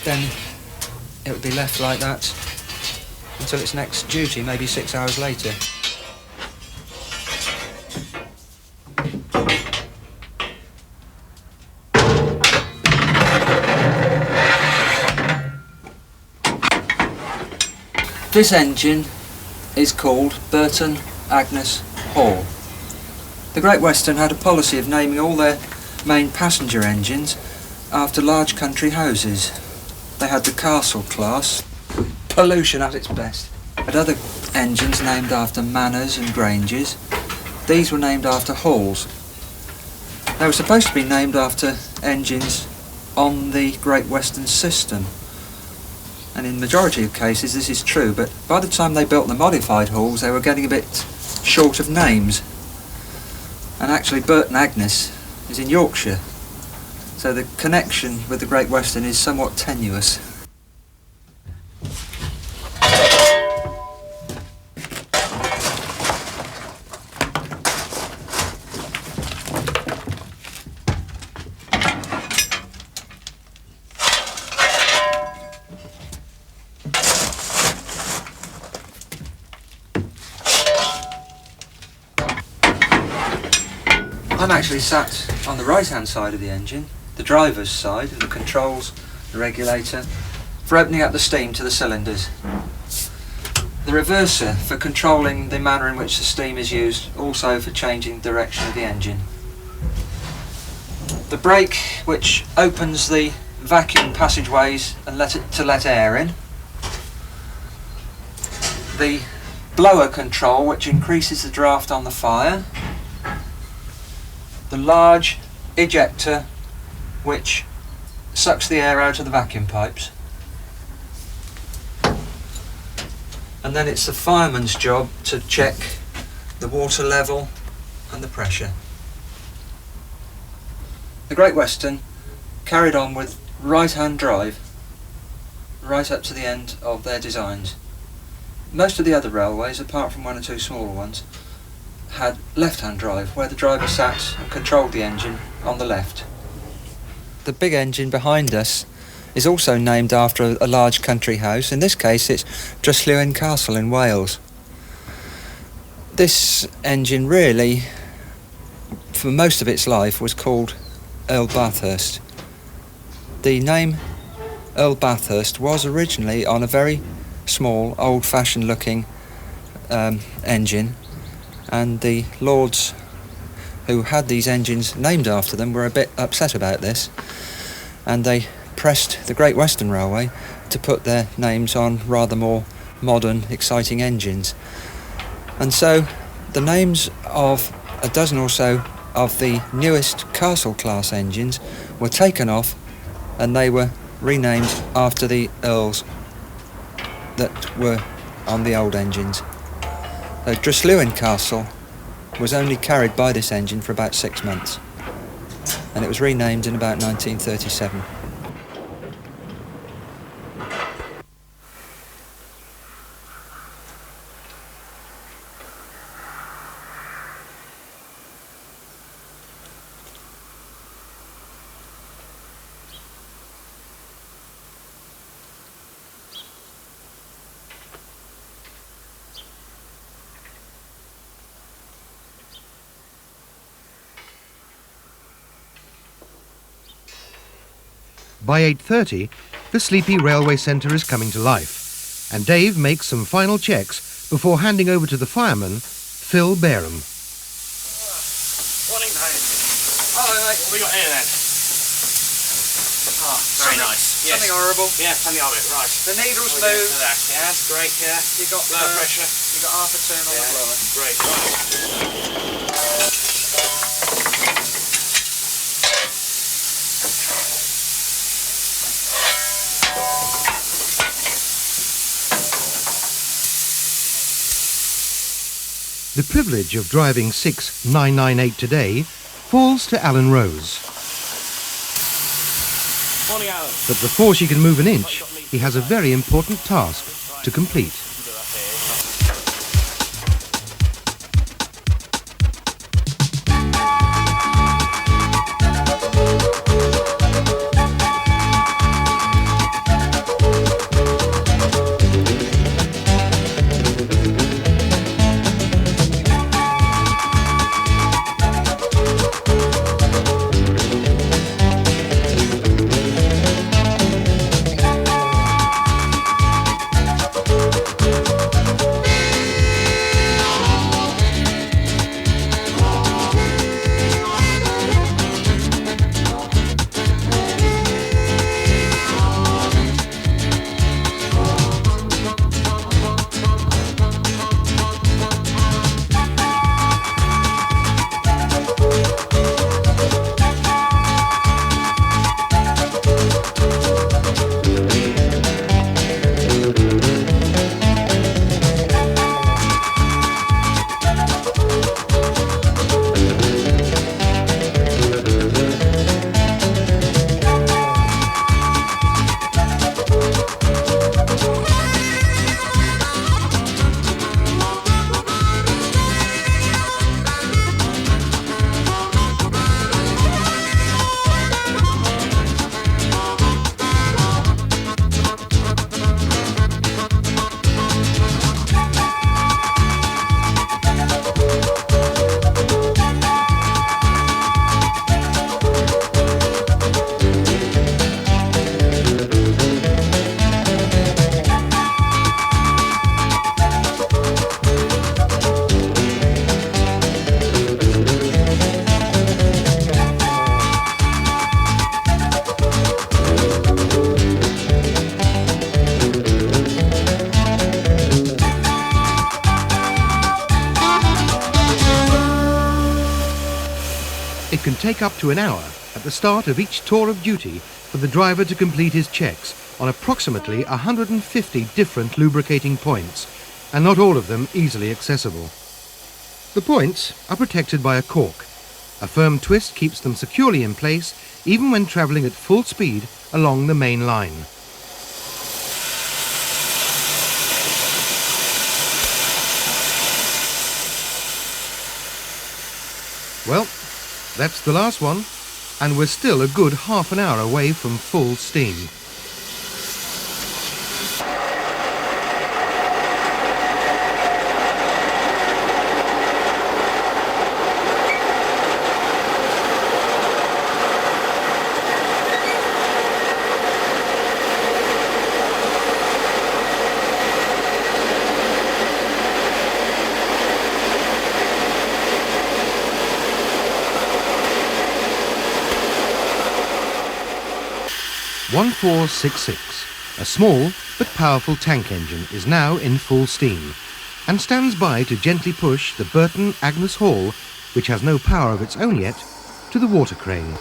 then it would be left like that until its next duty, maybe 6 hours later. This engine is called Burton Agnes Hall. The Great Western had a policy of naming all their main passenger engines after large country houses. They had the castle class, pollution at its best. Had other engines named after manors and granges. These were named after halls. They were supposed to be named after engines on the Great Western system. And in the majority of cases this is true, but by the time they built the modified halls they were getting a bit short of names. And actually Burton Agnes is in Yorkshire, so the connection with the Great Western is somewhat tenuous. I'm actually sat on the right hand side of the engine, the driver's side, and the controls, the regulator, for opening up the steam to the cylinders. The reverser for controlling the manner in which the steam is used, also for changing the direction of the engine. The brake which opens the vacuum passageways and let air in. The blower control which increases the draft on the fire. The large ejector which sucks the air out of the vacuum pipes. And then it's the fireman's job to check the water level and the pressure. The Great Western carried on with right-hand drive right up to the end of their designs. Most of the other railways, apart from one or two smaller ones, had left-hand drive, where the driver sat and controlled the engine on the left. The big engine behind us is also named after a large country house. In this case it's Dryslewin Castle in Wales. This engine really, for most of its life, was called Earl Bathurst. The name Earl Bathurst was originally on a very small, old-fashioned looking engine, and the lords who had these engines named after them were a bit upset about this, and they pressed the Great Western Railway to put their names on rather more modern, exciting engines. And so the names of a dozen or so of the newest Castle class engines were taken off, and they were renamed after the Earls that were on the old engines. Dryslewin Castle was only carried by this engine for about 6 months, and it was renamed in about 1937. By 8:30, the sleepy railway centre is coming to life, and Dave makes some final checks before handing over to the fireman, Phil Bareham. Morning, Dave. Hello, mate. What have we got here then? Oh, very nice. Yes. Something horrible. Yeah, plenty of it, right. The needle's We'll moved. that. Yeah, that's great, yeah. You got blower pressure. You got half a turn on the blower. Great, right. The privilege of driving 6998 today falls to Alan Rose. Morning, Alan. But before she can move an inch, he has a very important task to complete. It can take up to an hour at the start of each tour of duty for the driver to complete his checks on approximately 150 different lubricating points, and not all of them easily accessible. The points are protected by a cork. A firm twist keeps them securely in place even when travelling at full speed along the main line. Well, that's the last one, and we're still a good half an hour away from full steam. "1466", a small but powerful tank engine, is now in full steam and stands by to gently push the Burton Agnes Hall, which has no power of its own yet, to the water crane.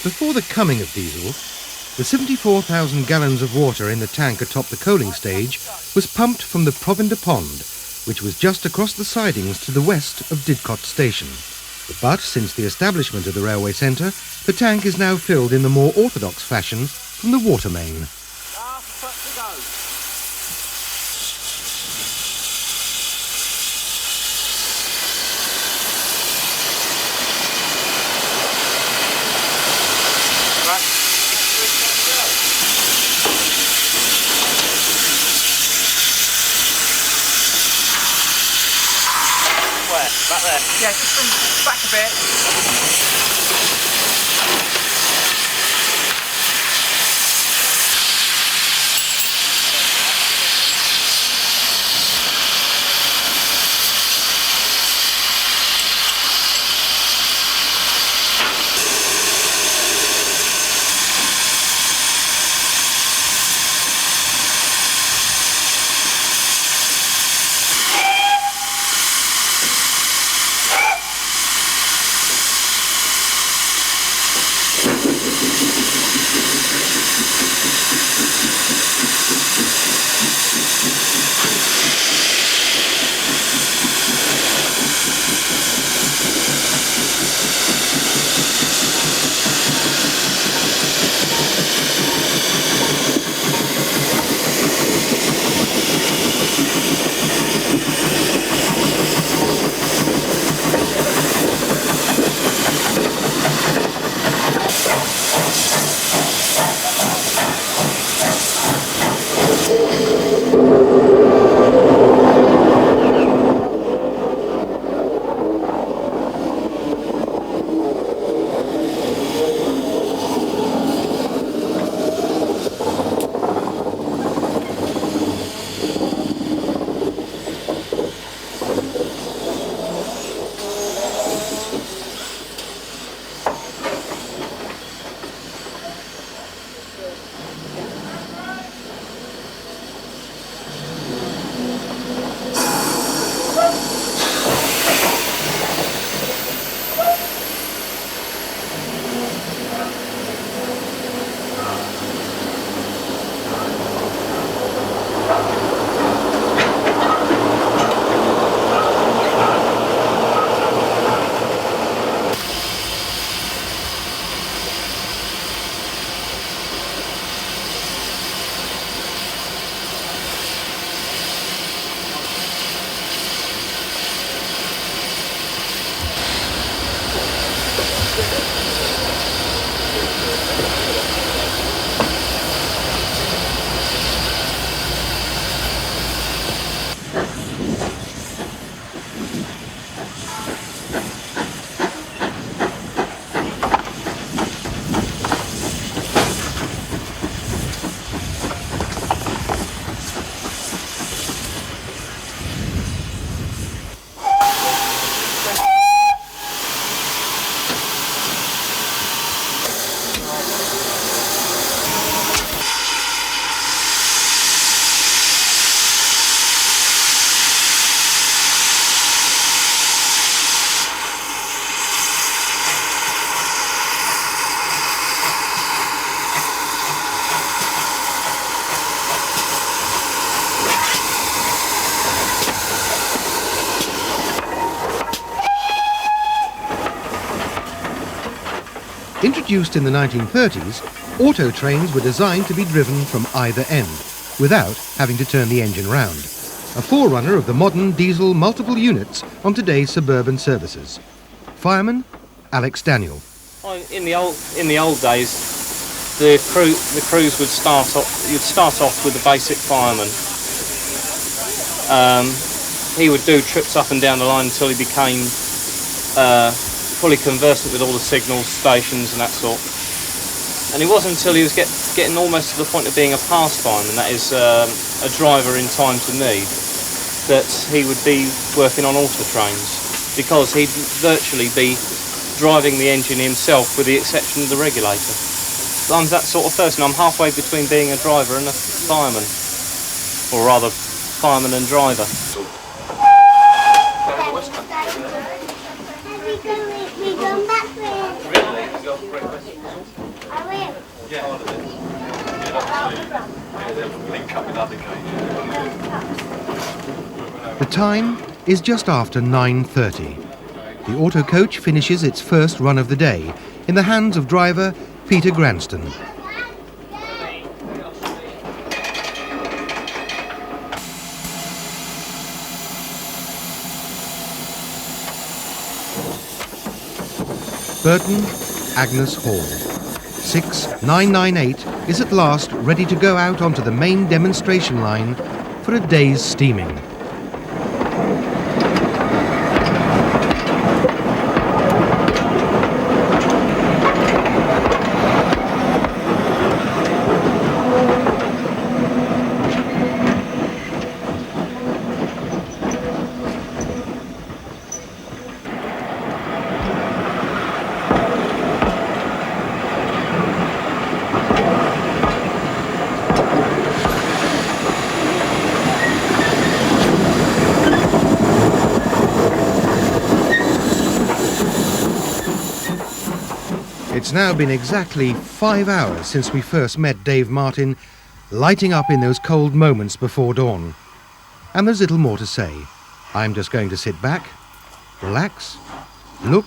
Before the coming of diesel, the 74,000 gallons of water in the tank atop the coaling stage was pumped from the Provender Pond, which was just across the sidings to the west of Didcot Station. But since the establishment of the railway centre, the tank is now filled in the more orthodox fashion from the water main. back there. Yeah, just from back a bit. Introduced in the 1930s, auto trains were designed to be driven from either end, without having to turn the engine round. A forerunner of the modern diesel multiple units on today's suburban services. Fireman Alex Daniel. In the old days, the crews would start off. You'd start off with the basic fireman. He would do trips up and down the line until he became fully conversant with all the signals, stations and that sort. And it wasn't until he was getting almost to the point of being a pass fireman, that is a driver in time to need, that he would be working on auto trains, because he'd virtually be driving the engine himself with the exception of the regulator. So I'm that sort of person. I'm halfway between being a driver and a fireman, or rather fireman and driver. The time is just after 9:30. The auto coach finishes its first run of the day in the hands of driver Peter Granston. Burton Agnes Hall. 6998 is at last ready to go out onto the main demonstration line for a day's steaming. It's now been exactly 5 hours since we first met Dave Martin, lighting up in those cold moments before dawn. And there's little more to say. I'm just going to sit back, relax, look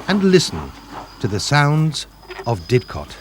and listen to the sounds of Didcot.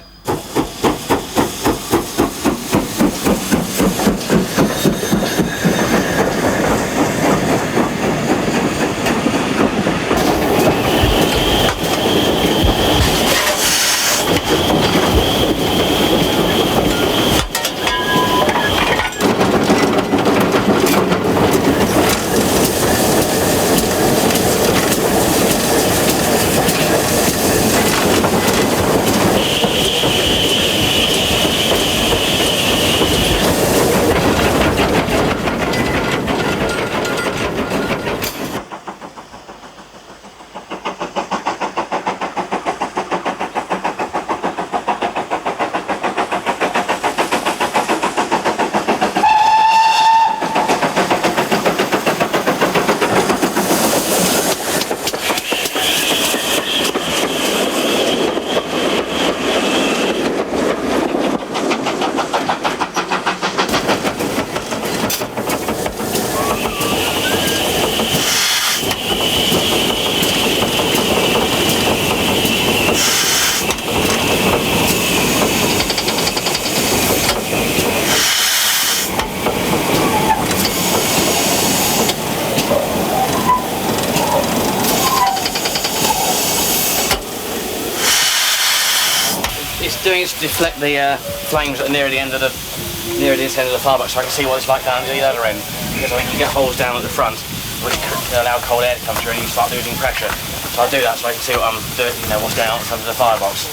Doing it to deflect the flames that are near the end of the firebox, so I can see what it's like down the other end. Because I think you get holes down at the front, which allow cold air to come through, and you start losing pressure. So I do that so I can see what I'm doing, what's going on in front of the firebox.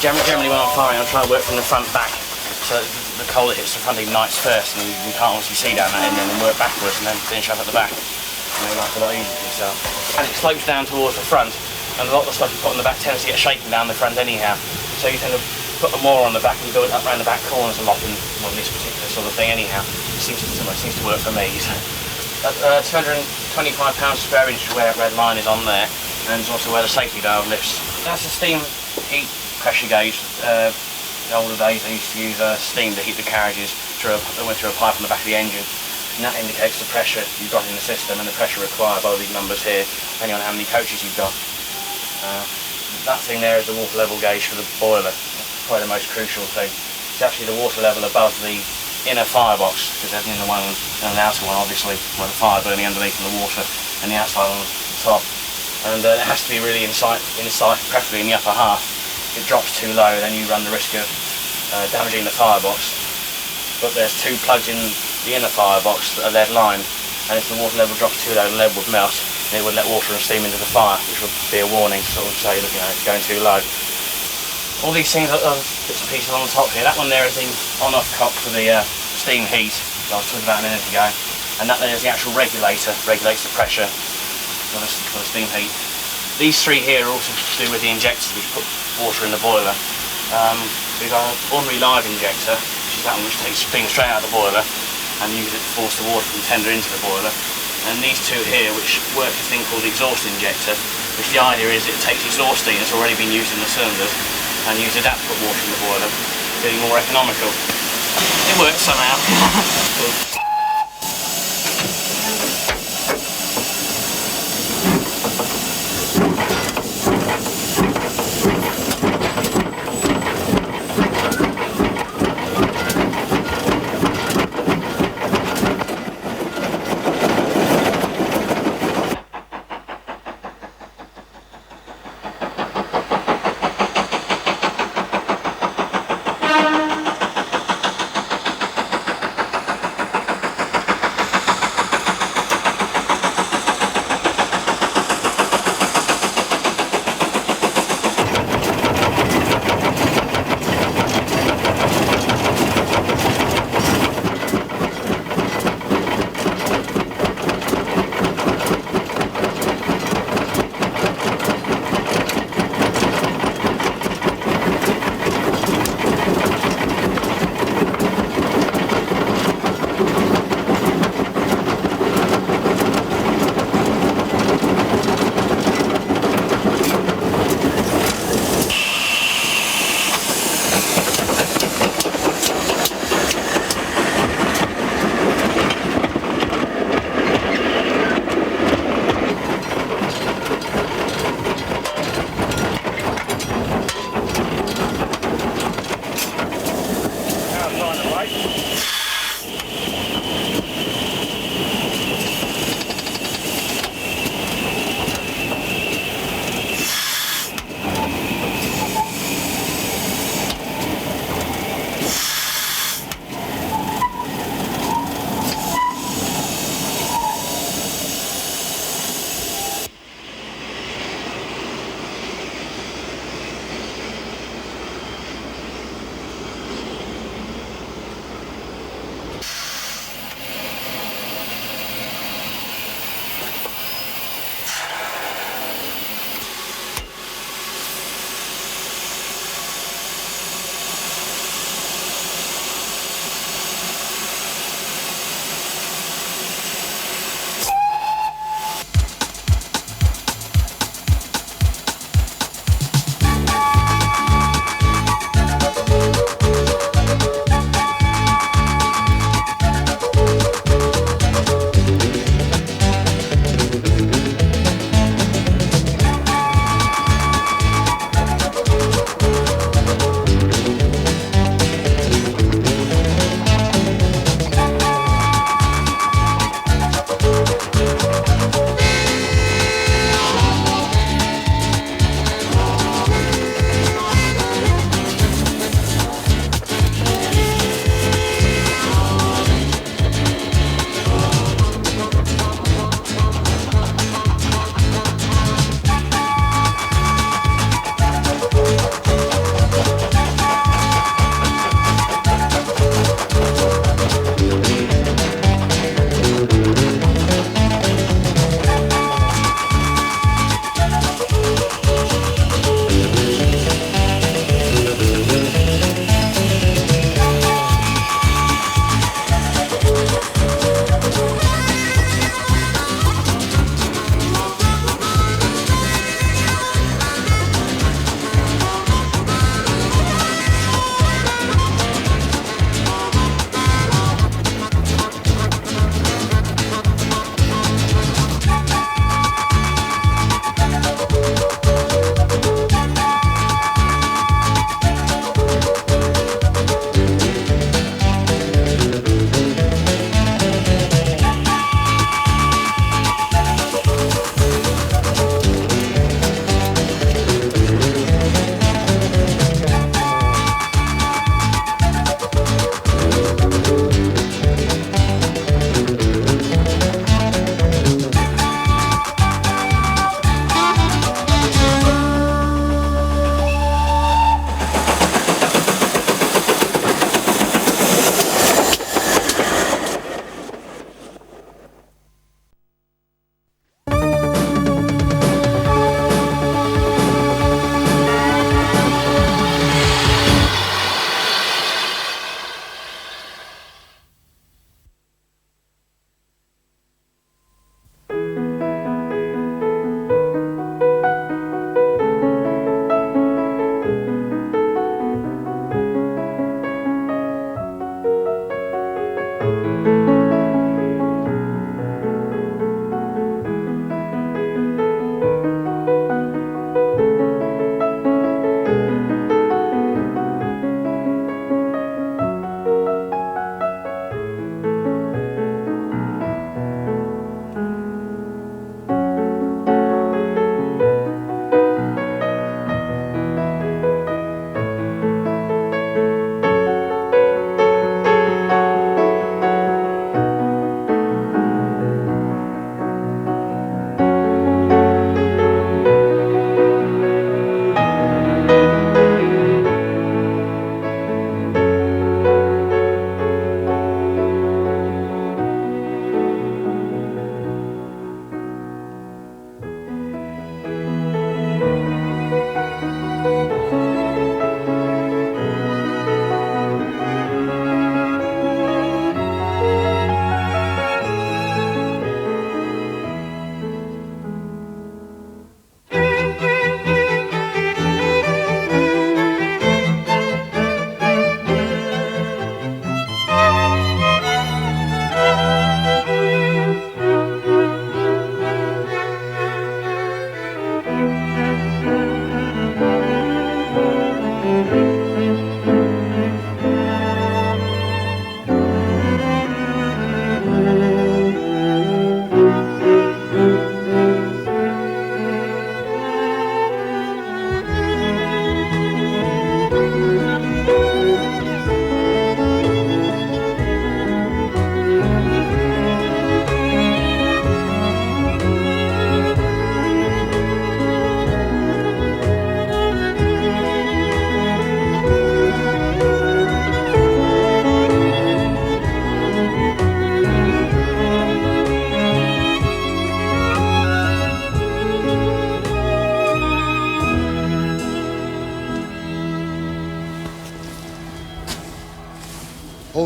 Generally, when I'm firing, I'm trying to work from the front back, so the coal that hits the front ignites first, and you can't obviously see down that end, and then work backwards, and then finish up at the back. And that's a lot easier for yourself. And it slopes down towards the front, and a lot of the stuff you put on the back tends to get shaken down the front anyhow. So you tend to put them more on the back and build it up around the back corners a lot in this particular sort of thing anyhow. It seems to work for me. So, £225 per square inch is where red line is on there, and it's also where the safety valve lifts. That's a steam heat pressure gauge. In the older days they used to use steam to heat the carriages through a pipe on the back of the engine. And that indicates the pressure you've got in the system and the pressure required by these numbers here, depending on how many coaches you've got. That thing there is the water level gauge for the boiler. That's probably the most crucial thing. It's actually the water level above the inner firebox, because there's an inner one and an outer one, obviously, where the fire burning underneath and the water, and the outside on the top. And it has to be really inside, preferably in the upper half. If it drops too low, then you run the risk of damaging the firebox. But there's two plugs in the inner firebox that are lead lined, and if the water level drops too low, the lead would melt. It would let water and steam into the fire, which would be a warning to sort of say, look, it's going too low. All these things are bits and pieces on the top here. That one there is the on-off cock for the steam heat that I was talking about a minute ago, and that there is the actual regulator, regulates the pressure for the steam heat. These three here are also to do with the injectors which put water in the boiler. We've got an ordinary live injector, which is that one which takes steam straight out of the boiler and uses it to force the water from the tender into the boiler. And these two here, which work a thing called the exhaust injector, which the idea is it takes exhaust steam that's already been used in the cylinders and uses that to put water in the boiler, being more economical. It works somehow.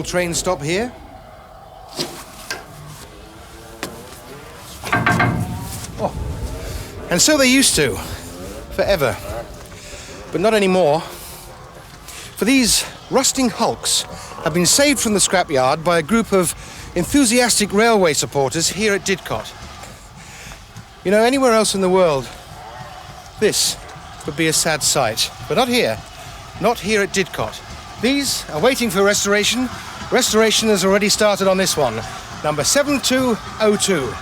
trains stop here. Oh. And so they used to, forever. But not anymore. For these rusting hulks have been saved from the scrapyard by a group of enthusiastic railway supporters here at Didcot. You know, anywhere else in the world, this would be a sad sight. But not here. Not here at Didcot. These are waiting for restoration. Restoration has already started on this one, number 7202.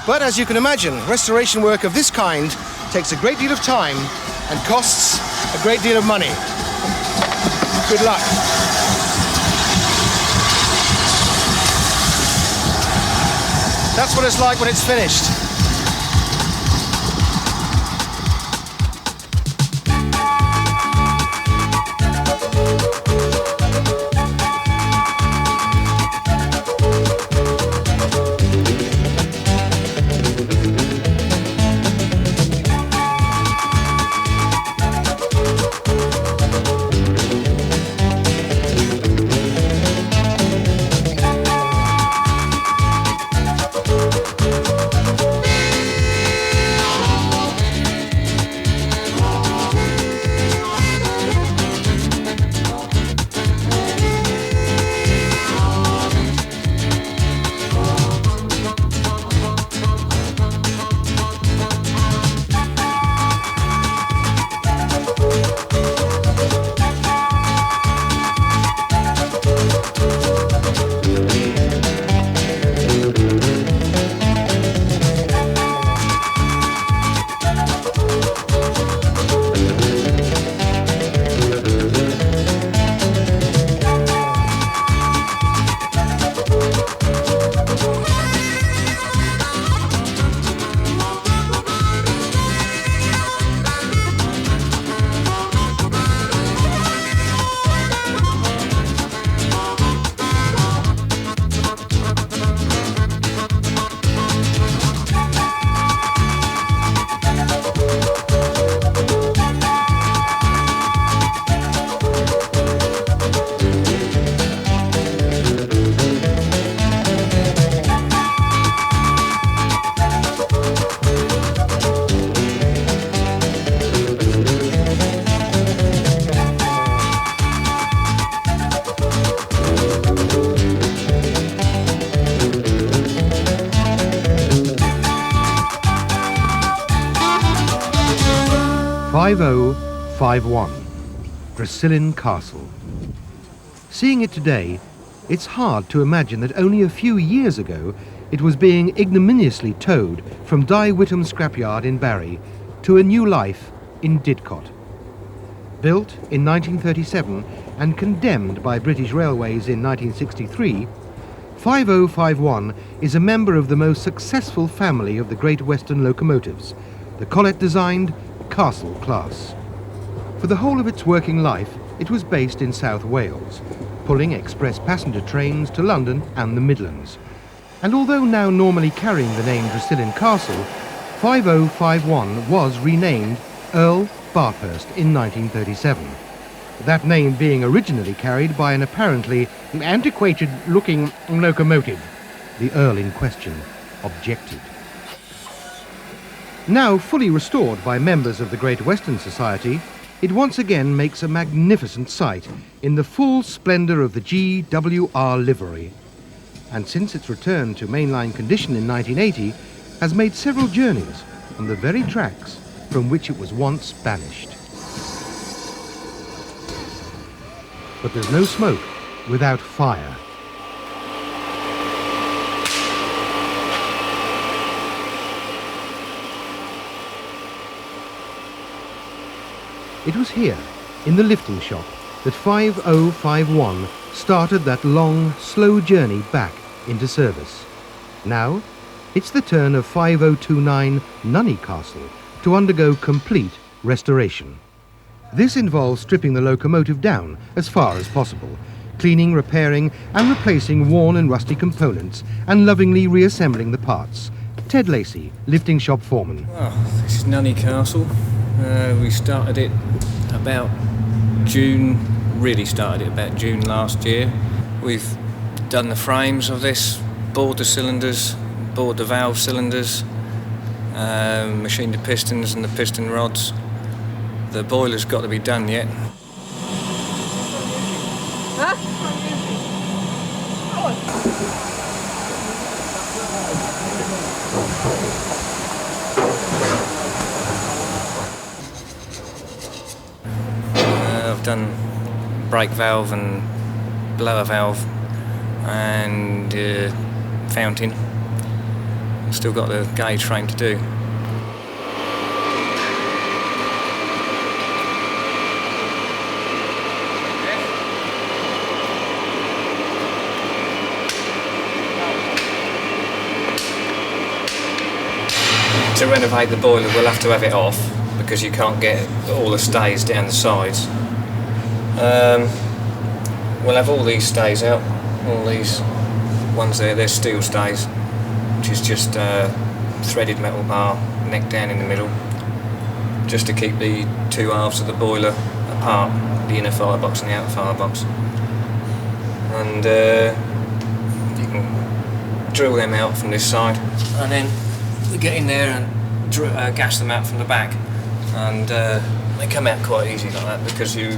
But as you can imagine, restoration work of this kind takes a great deal of time and costs a great deal of money. Good luck. That's what it's like when it's finished. "5051, Dracillin Castle." Seeing it today, it's hard to imagine that only a few years ago it was being ignominiously towed from Die Whittam scrapyard in Barry to a new life in Didcot. Built in 1937 and condemned by British Railways in 1963, 5051 is a member of the most successful family of the Great Western locomotives, the Collet-designed Castle class. For the whole of its working life, it was based in South Wales, pulling express passenger trains to London and the Midlands. And although now normally carrying the name Dracillin Castle, 5051 was renamed Earl Bathurst in 1937. That name being originally carried by an apparently antiquated-looking locomotive. The Earl in question objected. Now fully restored by members of the Great Western Society, it once again makes a magnificent sight in the full splendour of the GWR livery. And since its return to mainline condition in 1980, has made several journeys on the very tracks from which it was once banished. But there's no smoke without fire. It was here, in the lifting shop, that 5051 started that long, slow journey back into service. Now, it's the turn of 5029 Nunney Castle to undergo complete restoration. This involves stripping the locomotive down as far as possible, cleaning, repairing and replacing worn and rusty components and lovingly reassembling the parts. Ted Lacey, lifting shop foreman. Well, this is Nunney Castle. We started it about June, really started it about June last year. We've done the frames of this, bored the cylinders, bored the valve cylinders, machined the pistons and the piston rods. The boiler's got to be done yet. I've done brake valve and blower valve and fountain. I've still got the gauge frame to do. To renovate the boiler, we'll have to have it off because you can't get all the stays down the sides. We'll have all these stays out, all these ones there, they're steel stays, which is just threaded metal bar, neck down in the middle, just to keep the two halves of the boiler apart, the inner firebox and the outer firebox. And you can drill them out from this side, and then we get in there and gas them out from the back, and they come out quite easy like that because you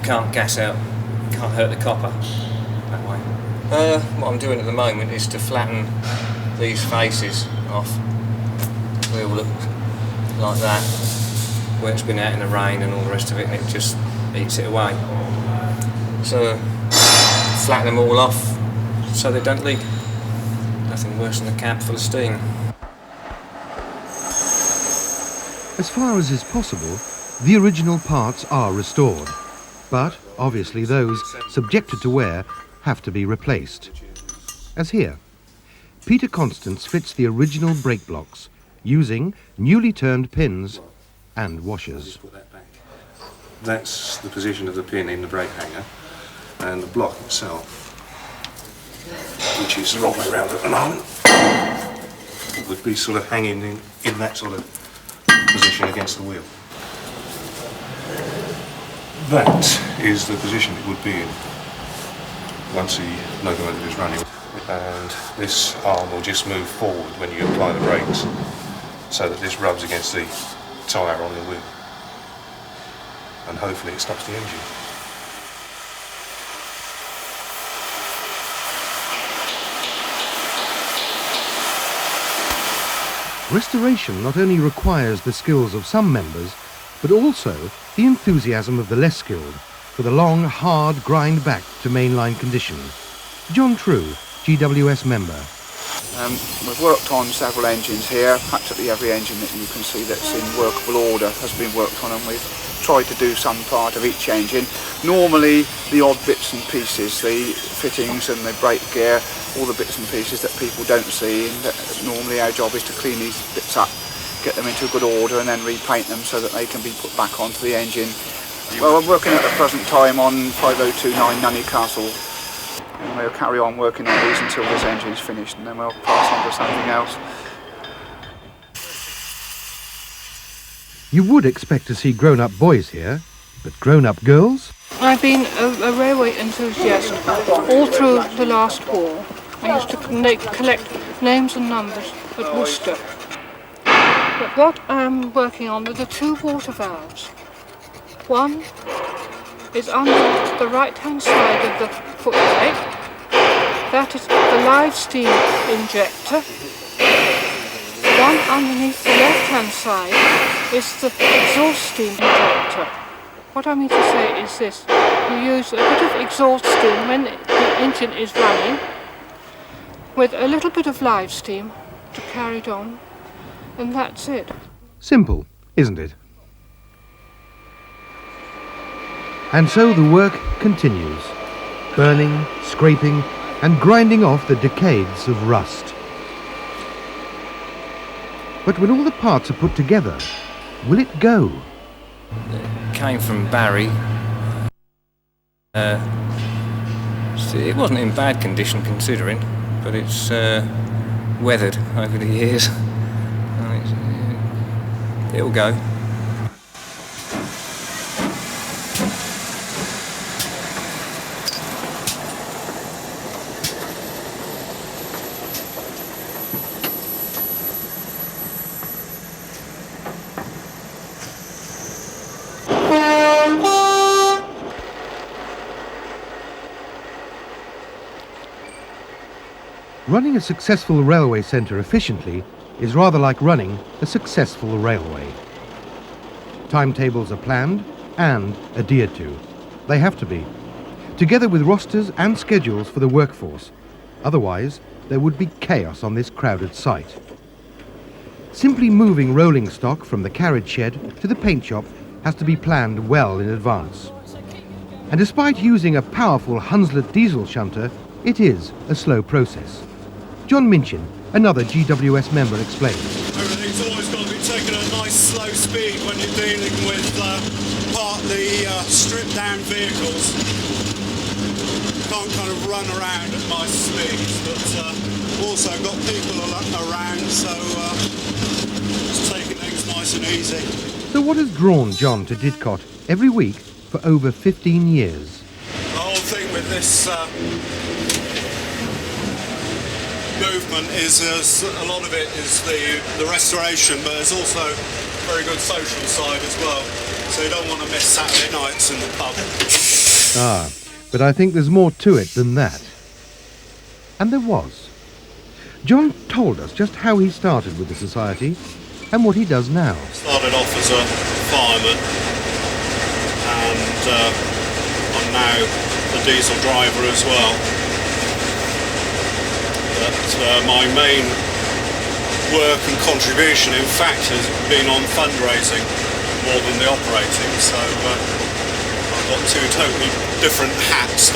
can't gas out, you can't hurt the copper that way. What I'm doing at the moment is to flatten these faces off. They all look like that, where it's been out in the rain and all the rest of it, and it just eats it away. So flatten them all off so they don't leak. Nothing worse than a cab full of steam. As far as is possible, the original parts are restored, but obviously those subjected to wear have to be replaced. As here, Peter Constance fits the original brake blocks using newly turned pins and washers. That's the position of the pin in the brake hanger, and the block itself, which is the wrong way around at the moment, would be sort of hanging in that sort of position against the wheel. That is the position it would be in once the locomotive is running. And this arm will just move forward when you apply the brakes, so that this rubs against the tyre on the wheel. And hopefully it stops the engine. Restoration not only requires the skills of some members, but also the enthusiasm of the less skilled for the long, hard grind back to mainline conditions. John True, GWS member. We've worked on several engines here. Practically every engine that you can see that's in workable order has been worked on, and we've tried to do some part of each engine. Normally the odd bits and pieces, the fittings and the brake gear, all the bits and pieces that people don't see, and normally our job is to clean these bits up, get them into good order and then repaint them so that they can be put back onto the engine. Well, we're working at the present time on 5029 Nunney Castle, and we'll carry on working on these until this engine's finished, and then we'll pass on to something else. You would expect to see grown-up boys here, but grown-up girls? I've been a railway enthusiast all through the last war. I used to collect names and numbers at Worcester. But what I'm working on are the two water valves. One is under the right-hand side of the foot brake. That is the live steam injector. One underneath the left-hand side is the exhaust steam injector. What I mean to say is this: you use a bit of exhaust steam when the engine is running, with a little bit of live steam to carry it on, and that's it. Simple, isn't it? And so the work continues, burning, scraping, and grinding off the decades of rust. But when all the parts are put together, will it go? It came from Barry. It wasn't in bad condition considering, but it's weathered over the years. It'll go. Running a successful railway centre efficiently is rather like running a successful railway. Timetables are planned and adhered to. They have to be, together with rosters and schedules for the workforce. Otherwise, there would be chaos on this crowded site. Simply moving rolling stock from the carriage shed to the paint shop has to be planned well in advance. And despite using a powerful Hunslet diesel shunter, it is a slow process. John Minchin, another GWS member, explains. Everything's always got to be taken at a nice slow speed when you're dealing with partly stripped down vehicles. You can't kind of run around at nice speeds, but also got people around, so just taking things nice and easy. So what has drawn John to Didcot every week for over 15 years? The whole thing with this movement is a lot of it is the restoration, but there's also a very good social side as well. So you don't want to miss Saturday nights in the pub. Ah, but I think there's more to it than that. And there was. John told us just how he started with the society and what he does now. Started off as a fireman, and I'm now a diesel driver as well. But my main work and contribution, in fact, has been on fundraising more than the operating, so I've got two totally different hats.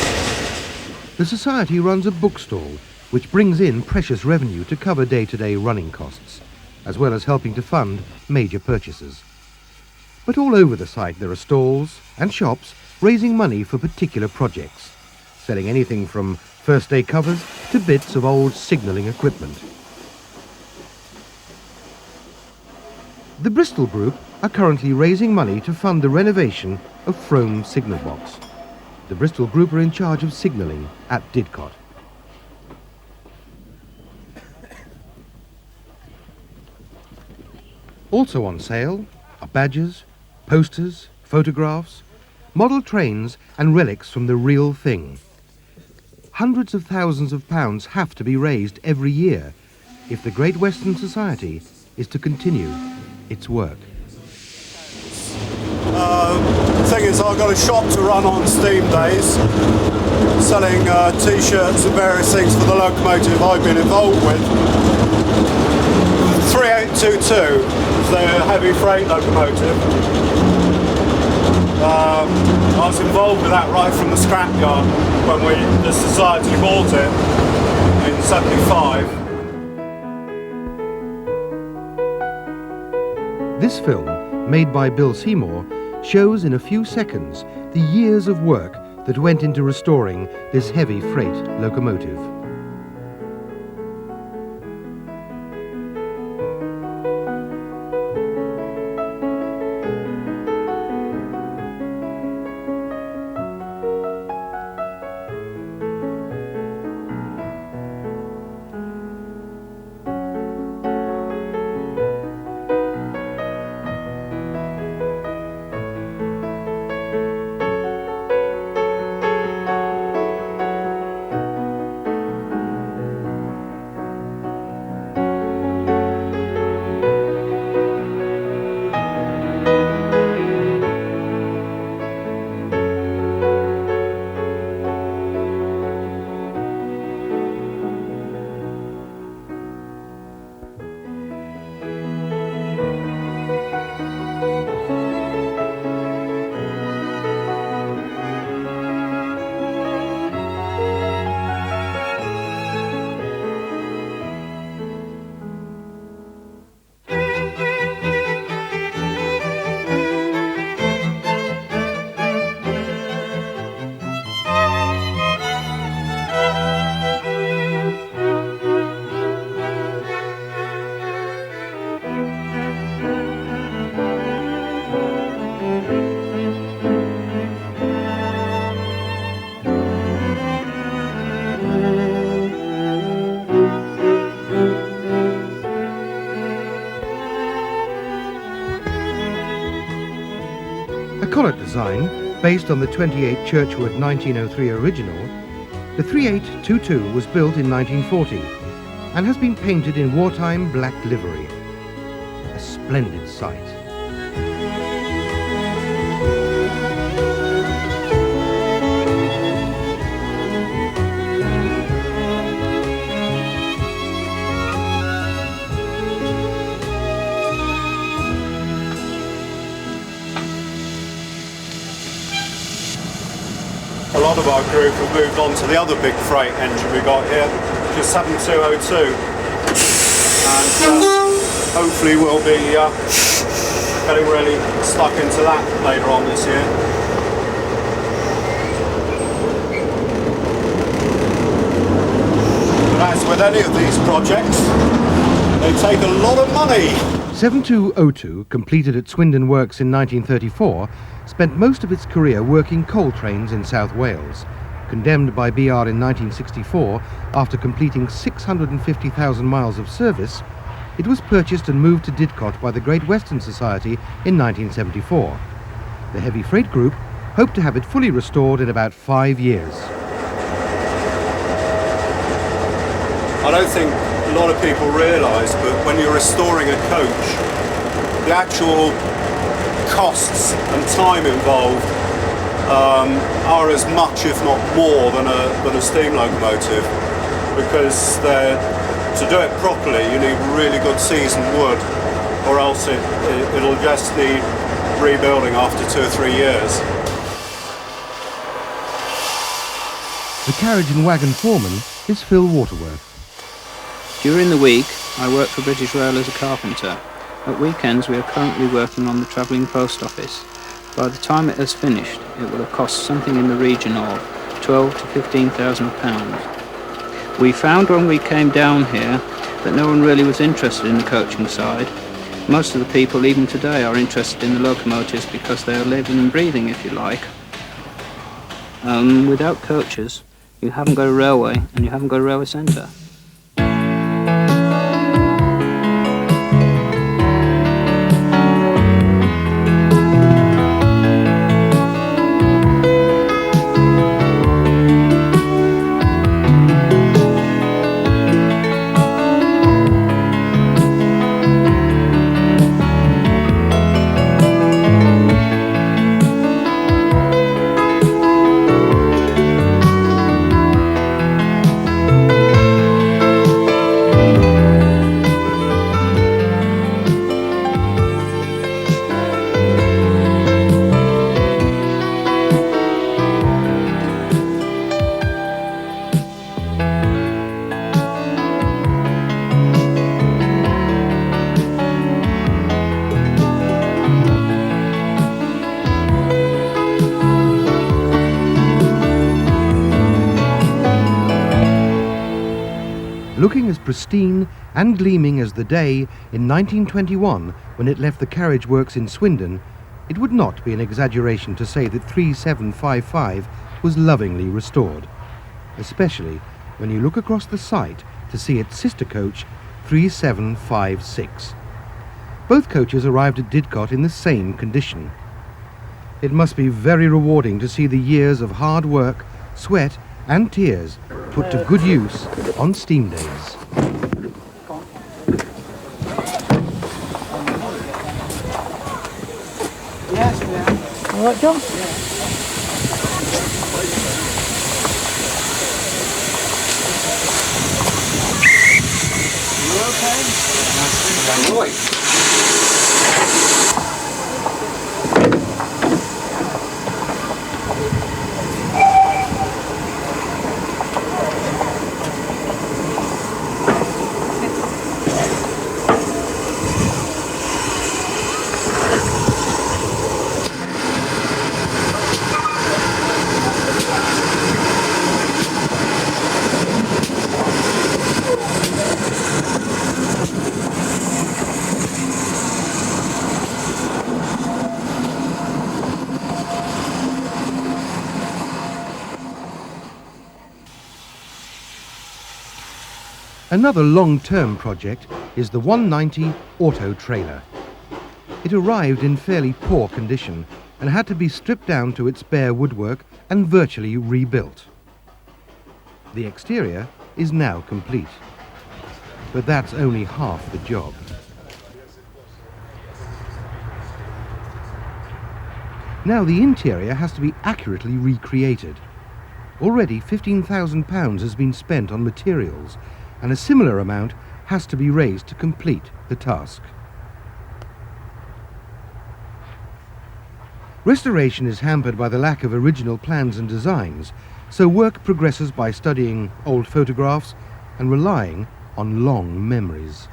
The society runs a bookstall which brings in precious revenue to cover day-to-day running costs, as well as helping to fund major purchases. But all over the site there are stalls and shops raising money for particular projects, selling anything from first aid covers to bits of old signalling equipment. The Bristol Group are currently raising money to fund the renovation of Frome's signal box. The Bristol Group are in charge of signalling at Didcot. Also on sale are badges, posters, photographs, model trains and relics from the real thing. Hundreds of thousands of pounds have to be raised every year if the Great Western Society is to continue its work. The thing is, I've got a shop to run on steam days, selling t-shirts and various things for the locomotive I've been involved with. 3822 is their heavy freight locomotive. I was involved with that right from the scrapyard when the society bought it in '75. This film, made by Bill Seymour, shows in a few seconds the years of work that went into restoring this heavy freight locomotive. A collet design based on the 28 Churchwood 1903 original, the 3822 was built in 1940 and has been painted in wartime black livery. A splendid sight. A lot of our group have moved on to the other big freight engine we got here, which is 7202, and hopefully we'll be getting really stuck into that later on this year. But as with any of these projects, they take a lot of money. 7202, completed at Swindon Works in 1934, spent most of its career working coal trains in South Wales. Condemned by BR in 1964 after completing 650,000 miles of service, it was purchased and moved to Didcot by the Great Western Society in 1974. The heavy freight group hoped to have it fully restored in about 5 years. I don't think a lot of people realise, but when you're restoring a coach, the actual costs and time involved are as much, if not more, than a steam locomotive, because to do it properly you need really good seasoned wood, or else it'll just need rebuilding after 2 or 3 years. The carriage and wagon foreman is Phil Waterworth. During the week, I work for British Rail as a carpenter. At weekends, we are currently working on the travelling post office. By the time it has finished, it will have cost something in the region of £12,000 to £15,000. We found when we came down here that no one really was interested in the coaching side. Most of the people, even today, are interested in the locomotives because they are living and breathing, if you like. Without coaches, you haven't got a railway and you haven't got a railway centre. Looking as pristine and gleaming as the day in 1921 when it left the carriage works in Swindon, it would not be an exaggeration to say that 3755 was lovingly restored, especially when you look across the site to see its sister coach 3756. Both coaches arrived at Didcot in the same condition. It must be very rewarding to see the years of hard work, sweat and tears put to good use on steam days. Yes, ma'am. All right, John? You okay? Right. Another long-term project is the 190 Auto Trailer. It arrived in fairly poor condition and had to be stripped down to its bare woodwork and virtually rebuilt. The exterior is now complete. But that's only half the job. Now the interior has to be accurately recreated. Already £15,000 has been spent on materials, and a similar amount has to be raised to complete the task. Restoration is hampered by the lack of original plans and designs, so work progresses by studying old photographs and relying on long memories.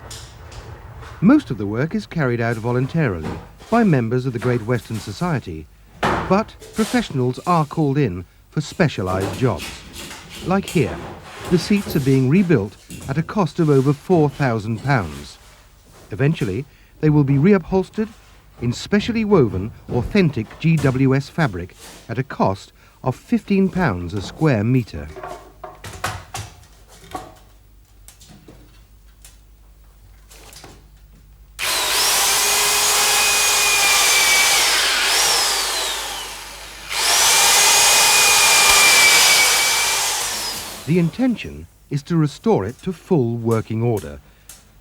Most of the work is carried out voluntarily by members of the Great Western Society, but professionals are called in for specialised jobs. Like here, the seats are being rebuilt at a cost of over £4,000. Eventually, they will be reupholstered in specially woven, authentic GWS fabric at a cost of £15 a square metre. The intention is to restore it to full working order.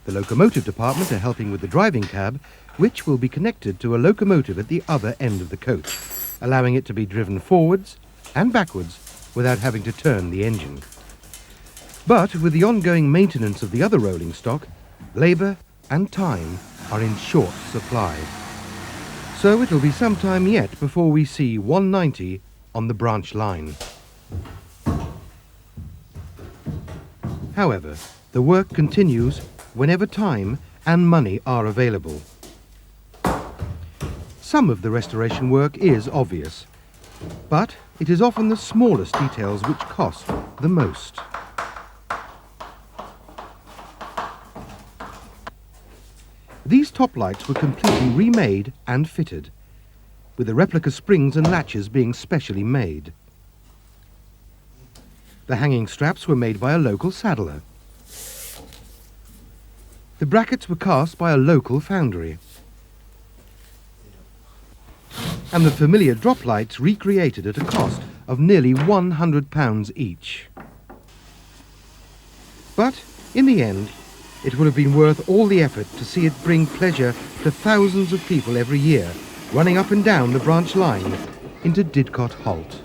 The locomotive department are helping with the driving cab, which will be connected to a locomotive at the other end of the coach, allowing it to be driven forwards and backwards without having to turn the engine. But with the ongoing maintenance of the other rolling stock, labour and time are in short supply. So it'll be some time yet before we see 190 on the branch line. However, the work continues whenever time and money are available. Some of the restoration work is obvious, but it is often the smallest details which cost the most. These top lights were completely remade and fitted, with the replica springs and latches being specially made. The hanging straps were made by a local saddler. The brackets were cast by a local foundry. And the familiar drop lights recreated at a cost of nearly £100 each. But in the end, it would have been worth all the effort to see it bring pleasure to thousands of people every year, running up and down the branch line into Didcot Halt.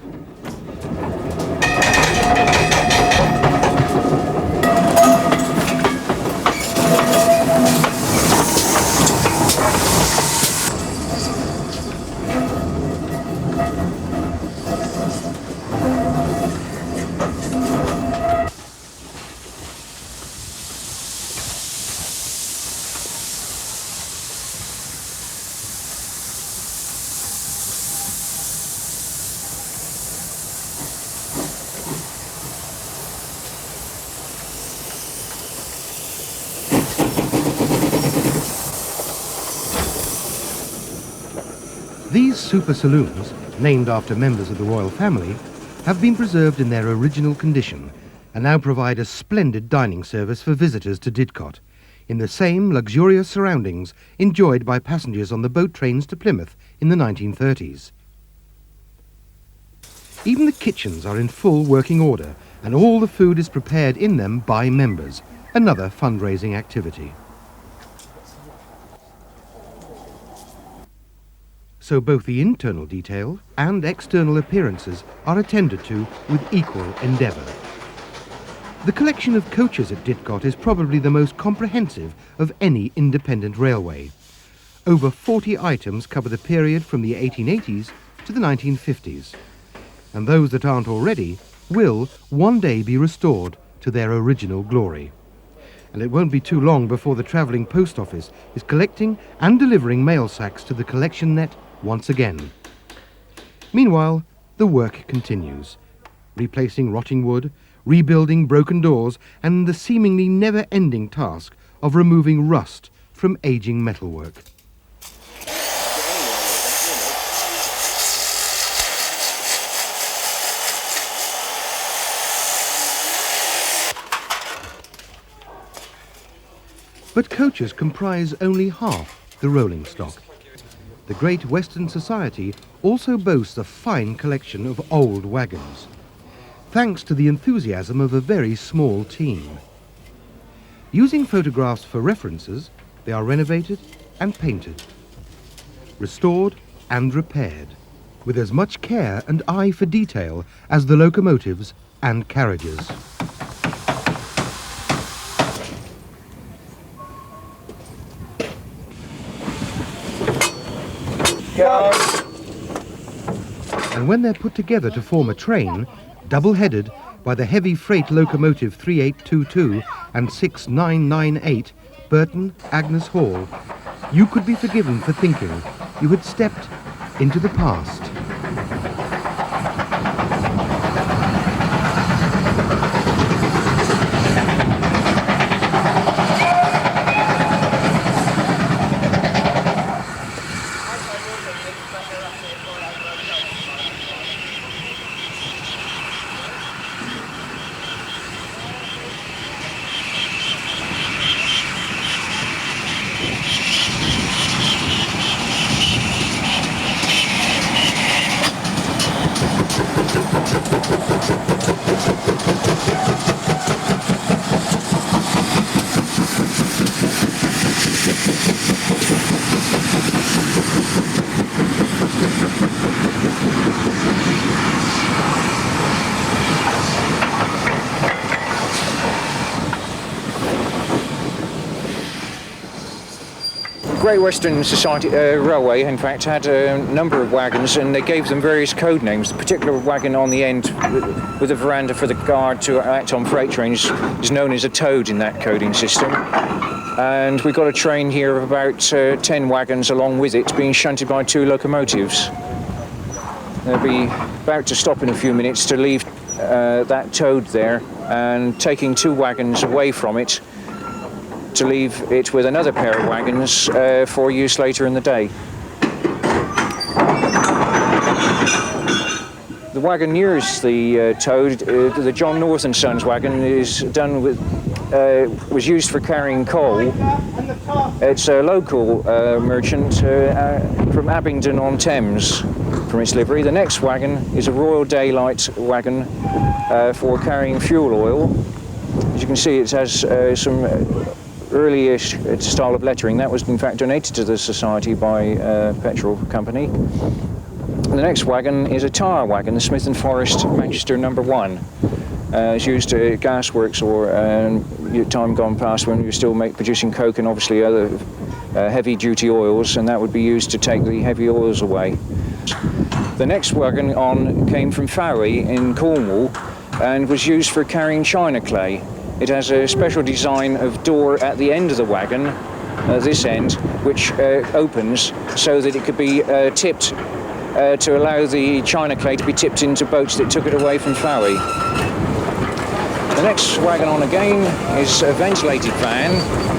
These super saloons, named after members of the royal family, have been preserved in their original condition and now provide a splendid dining service for visitors to Didcot, in the same luxurious surroundings enjoyed by passengers on the boat trains to Plymouth in the 1930s. Even the kitchens are in full working order, and all the food is prepared in them by members, another fundraising activity. So both the internal detail and external appearances are attended to with equal endeavour. The collection of coaches at Didcot is probably the most comprehensive of any independent railway. Over 40 items cover the period from the 1880s to the 1950s, and those that aren't already will one day be restored to their original glory. And it won't be too long before the travelling post office is collecting and delivering mail sacks to the collection net once again. Meanwhile, the work continues, replacing rotting wood, rebuilding broken doors, and the seemingly never-ending task of removing rust from ageing metalwork. But coaches comprise only half the rolling stock. The Great Western Society also boasts a fine collection of old wagons, thanks to the enthusiasm of a very small team. Using photographs for references, they are renovated and painted, restored and repaired, with as much care and eye for detail as the locomotives and carriages. And when they're put together to form a train, double-headed by the heavy freight locomotive 3822 and 6998, Burton Agnes Hall, you could be forgiven for thinking you had stepped into the past. Great Western Society Railway, in fact, had a number of wagons, and they gave them various code names. The particular wagon on the end with a veranda for the guard to act on freight trains is known as a toad in that coding system. And we've got a train here of about 10 wagons along with it, being shunted by 2 locomotives. They'll be about to stop in a few minutes to leave that toad there, and taking 2 wagons away from it to leave it with another pair of wagons for use later in the day. The wagon nearest the toad, the John North and Sons wagon, is done with was used for carrying coal. It's a local merchant from Abingdon-on-Thames from its livery. The next wagon is a Royal Daylight wagon for carrying fuel oil. As you can see, it has some early-ish style of lettering. That was in fact donated to the society by a petrol company. The next wagon is a tire wagon, the Smith and Forrest Manchester No. 1. It's used at gasworks or time gone past when we were still producing coke and obviously other heavy-duty oils, and that would be used to take the heavy oils away. The next wagon on came from Fowey in Cornwall and was used for carrying china clay. It has a special design of door at the end of the wagon, this end, which opens so that it could be tipped to allow the china clay to be tipped into boats that took it away from Fowey. The next wagon on again is a ventilated van.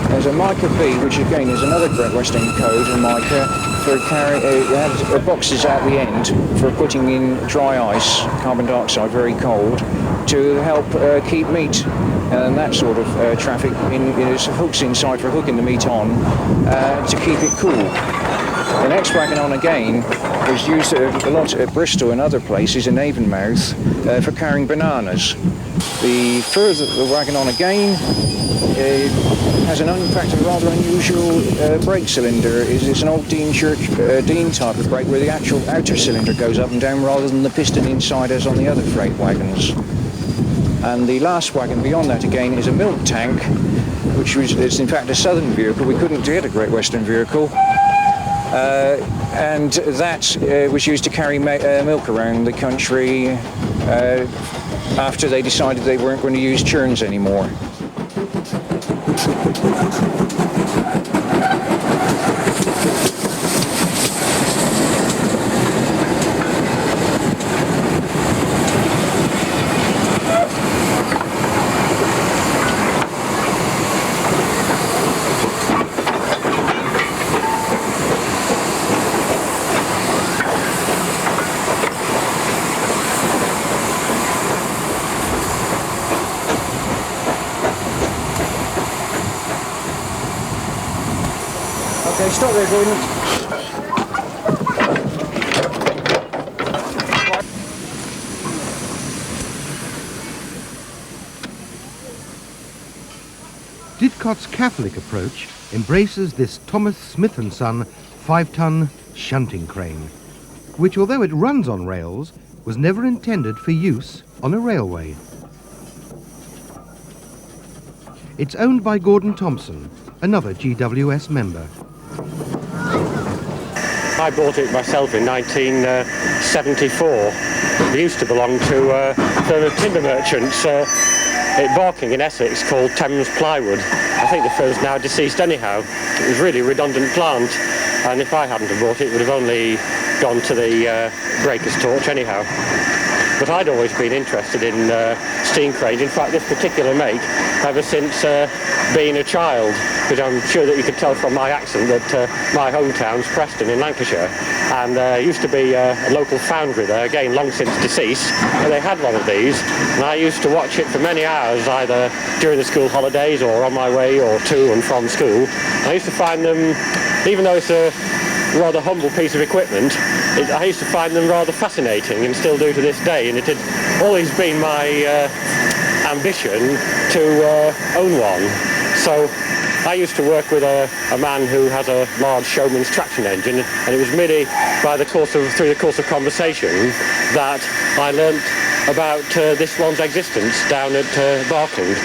There's a mica B, which again is another Great Western code, and mica, for carrying, it has boxes at the end for putting in dry ice, carbon dioxide, very cold, to help keep meat and that sort of traffic in. There's hooks inside for hooking the meat on to keep it cool. The next wagon on again was used a lot at Bristol and other places in Avonmouth for carrying bananas. The wagon on again has in fact a rather unusual brake cylinder. It's an old Dean type of brake where the actual outer cylinder goes up and down rather than the piston inside as on the other freight wagons. And the last wagon beyond that again is a milk tank, which is in fact a southern vehicle. We couldn't get a Great Western vehicle. And that was used to carry milk around the country after they decided they weren't going to use churns anymore. Okay, stop there, Gordon. Didcot's Catholic approach embraces this Thomas Smith & Son 5-ton shunting crane, which, although it runs on rails, was never intended for use on a railway. It's owned by Gordon Thompson, another GWS member. I bought it myself in 1974. It used to belong to a firm of timber merchants at Barking in Essex called Thames Plywood. I think the firm's now deceased anyhow. It was really a redundant plant, and if I hadn't have bought it, it would have only gone to the breaker's torch anyhow. But I'd always been interested in steam cranes, in fact this particular make, ever since being a child, because I'm sure that you could tell from my accent that my hometown's Preston in Lancashire, and there used to be a local foundry there, again long since deceased, and they had one of these, and I used to watch it for many hours, either during the school holidays or on my way or to and from school. I used to find them, even though it's a rather humble piece of equipment, I used to find them rather fascinating, and still do to this day, and it had always been my ambition to own one. So I used to work with a man who has a large showman's traction engine, and it was merely through the course of conversation that I learnt about this one's existence down at Barking.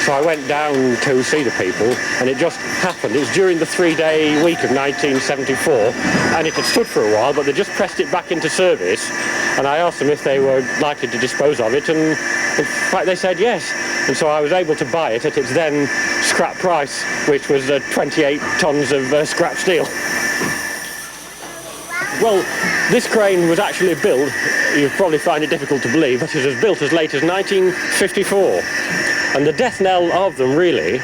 So I went down to see the people, and it just happened. It was during the 3-day week of 1974, and it had stood for a while, but they just pressed it back into service, and I asked them if they were likely to dispose of it, and in fact they said yes. And so I was able to buy it at its then scrap price, which was 28 tons of scrap steel. Well, this crane was actually built, you'll probably find it difficult to believe, but it was built as late as 1954. And the death knell of them, really,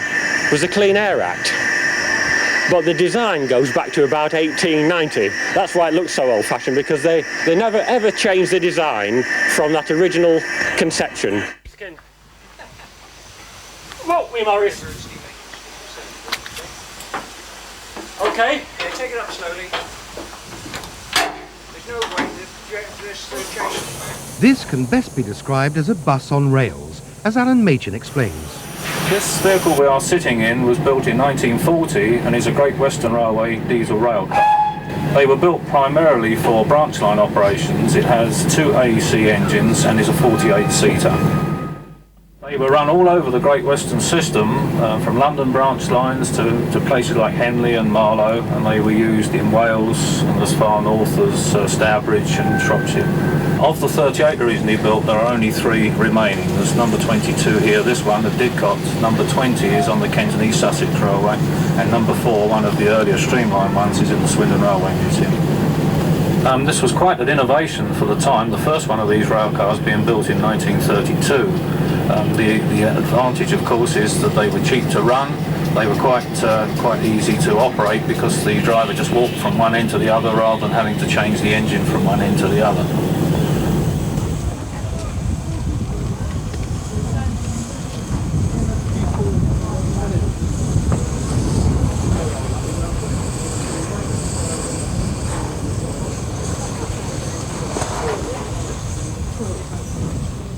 was the Clean Air Act. But the design goes back to about 1890. That's why it looks so old-fashioned, because they never ever changed the design from that original conception. Whoa, me, Morris. Okay. Yeah, take it up slowly. There's no way to This can best be described as a bus on rails, as Alan Machin explains. This vehicle we are sitting in was built in 1940 and is a Great Western Railway diesel rail car. They were built primarily for branch line operations. It has 2 AEC engines and is a 48-seater. They were run all over the Great Western system, from London branch lines to places like Henley and Marlow, and they were used in Wales and as far north as Stourbridge and Shropshire. Of the 38 originally built, there are only 3 remaining. There's number 22 here, this one, the Didcot. Number 20 is on the Kent and East Sussex Railway, and number 4, one of the earlier streamline ones, is in the Swindon Railway Museum. This was quite an innovation for the time, the first one of these rail cars being built in 1932. The advantage, of course, is that they were cheap to run. They were quite easy to operate because the driver just walked from one end to the other rather than having to change the engine from one end to the other.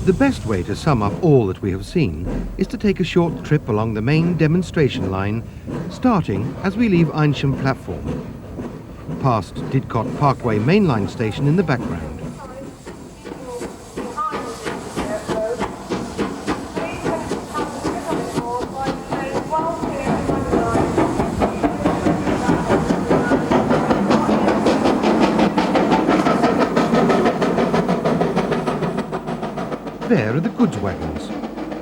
The best way to sum up all that we have seen is to take a short trip along the main demonstration line, starting as we leave Eynsham platform, past Didcot Parkway mainline station in the background. There are the goods wagons,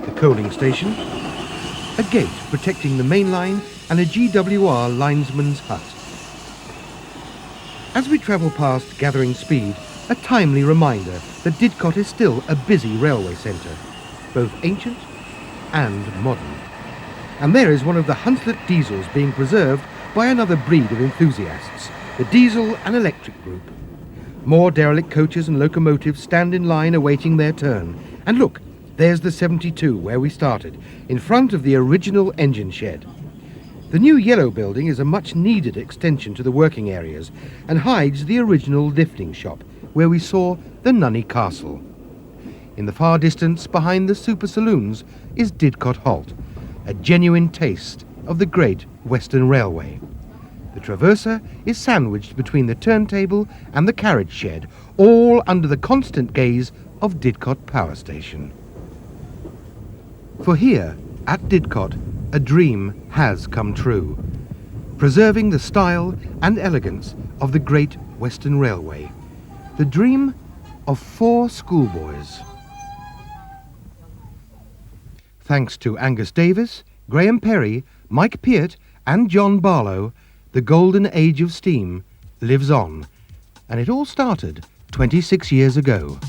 the coaling station, a gate protecting the main line, and a GWR linesman's hut. As we travel past gathering speed, a timely reminder that Didcot is still a busy railway centre, both ancient and modern. And there is one of the Hunslet diesels being preserved by another breed of enthusiasts, the diesel and electric group. More derelict coaches and locomotives stand in line awaiting their turn. And look, there's the 72 where we started, in front of the original engine shed. The new yellow building is a much needed extension to the working areas and hides the original lifting shop where we saw the Nunny Castle. In the far distance behind the super saloons is Didcot Halt, a genuine taste of the Great Western Railway. The traverser is sandwiched between the turntable and the carriage shed, all under the constant gaze of Didcot Power Station. For here, at Didcot, a dream has come true, preserving the style and elegance of the Great Western Railway, the dream of 4 schoolboys. Thanks to Angus Davis, Graham Perry, Mike Peart and John Barlow, the golden age of steam lives on, and it all started 26 years ago.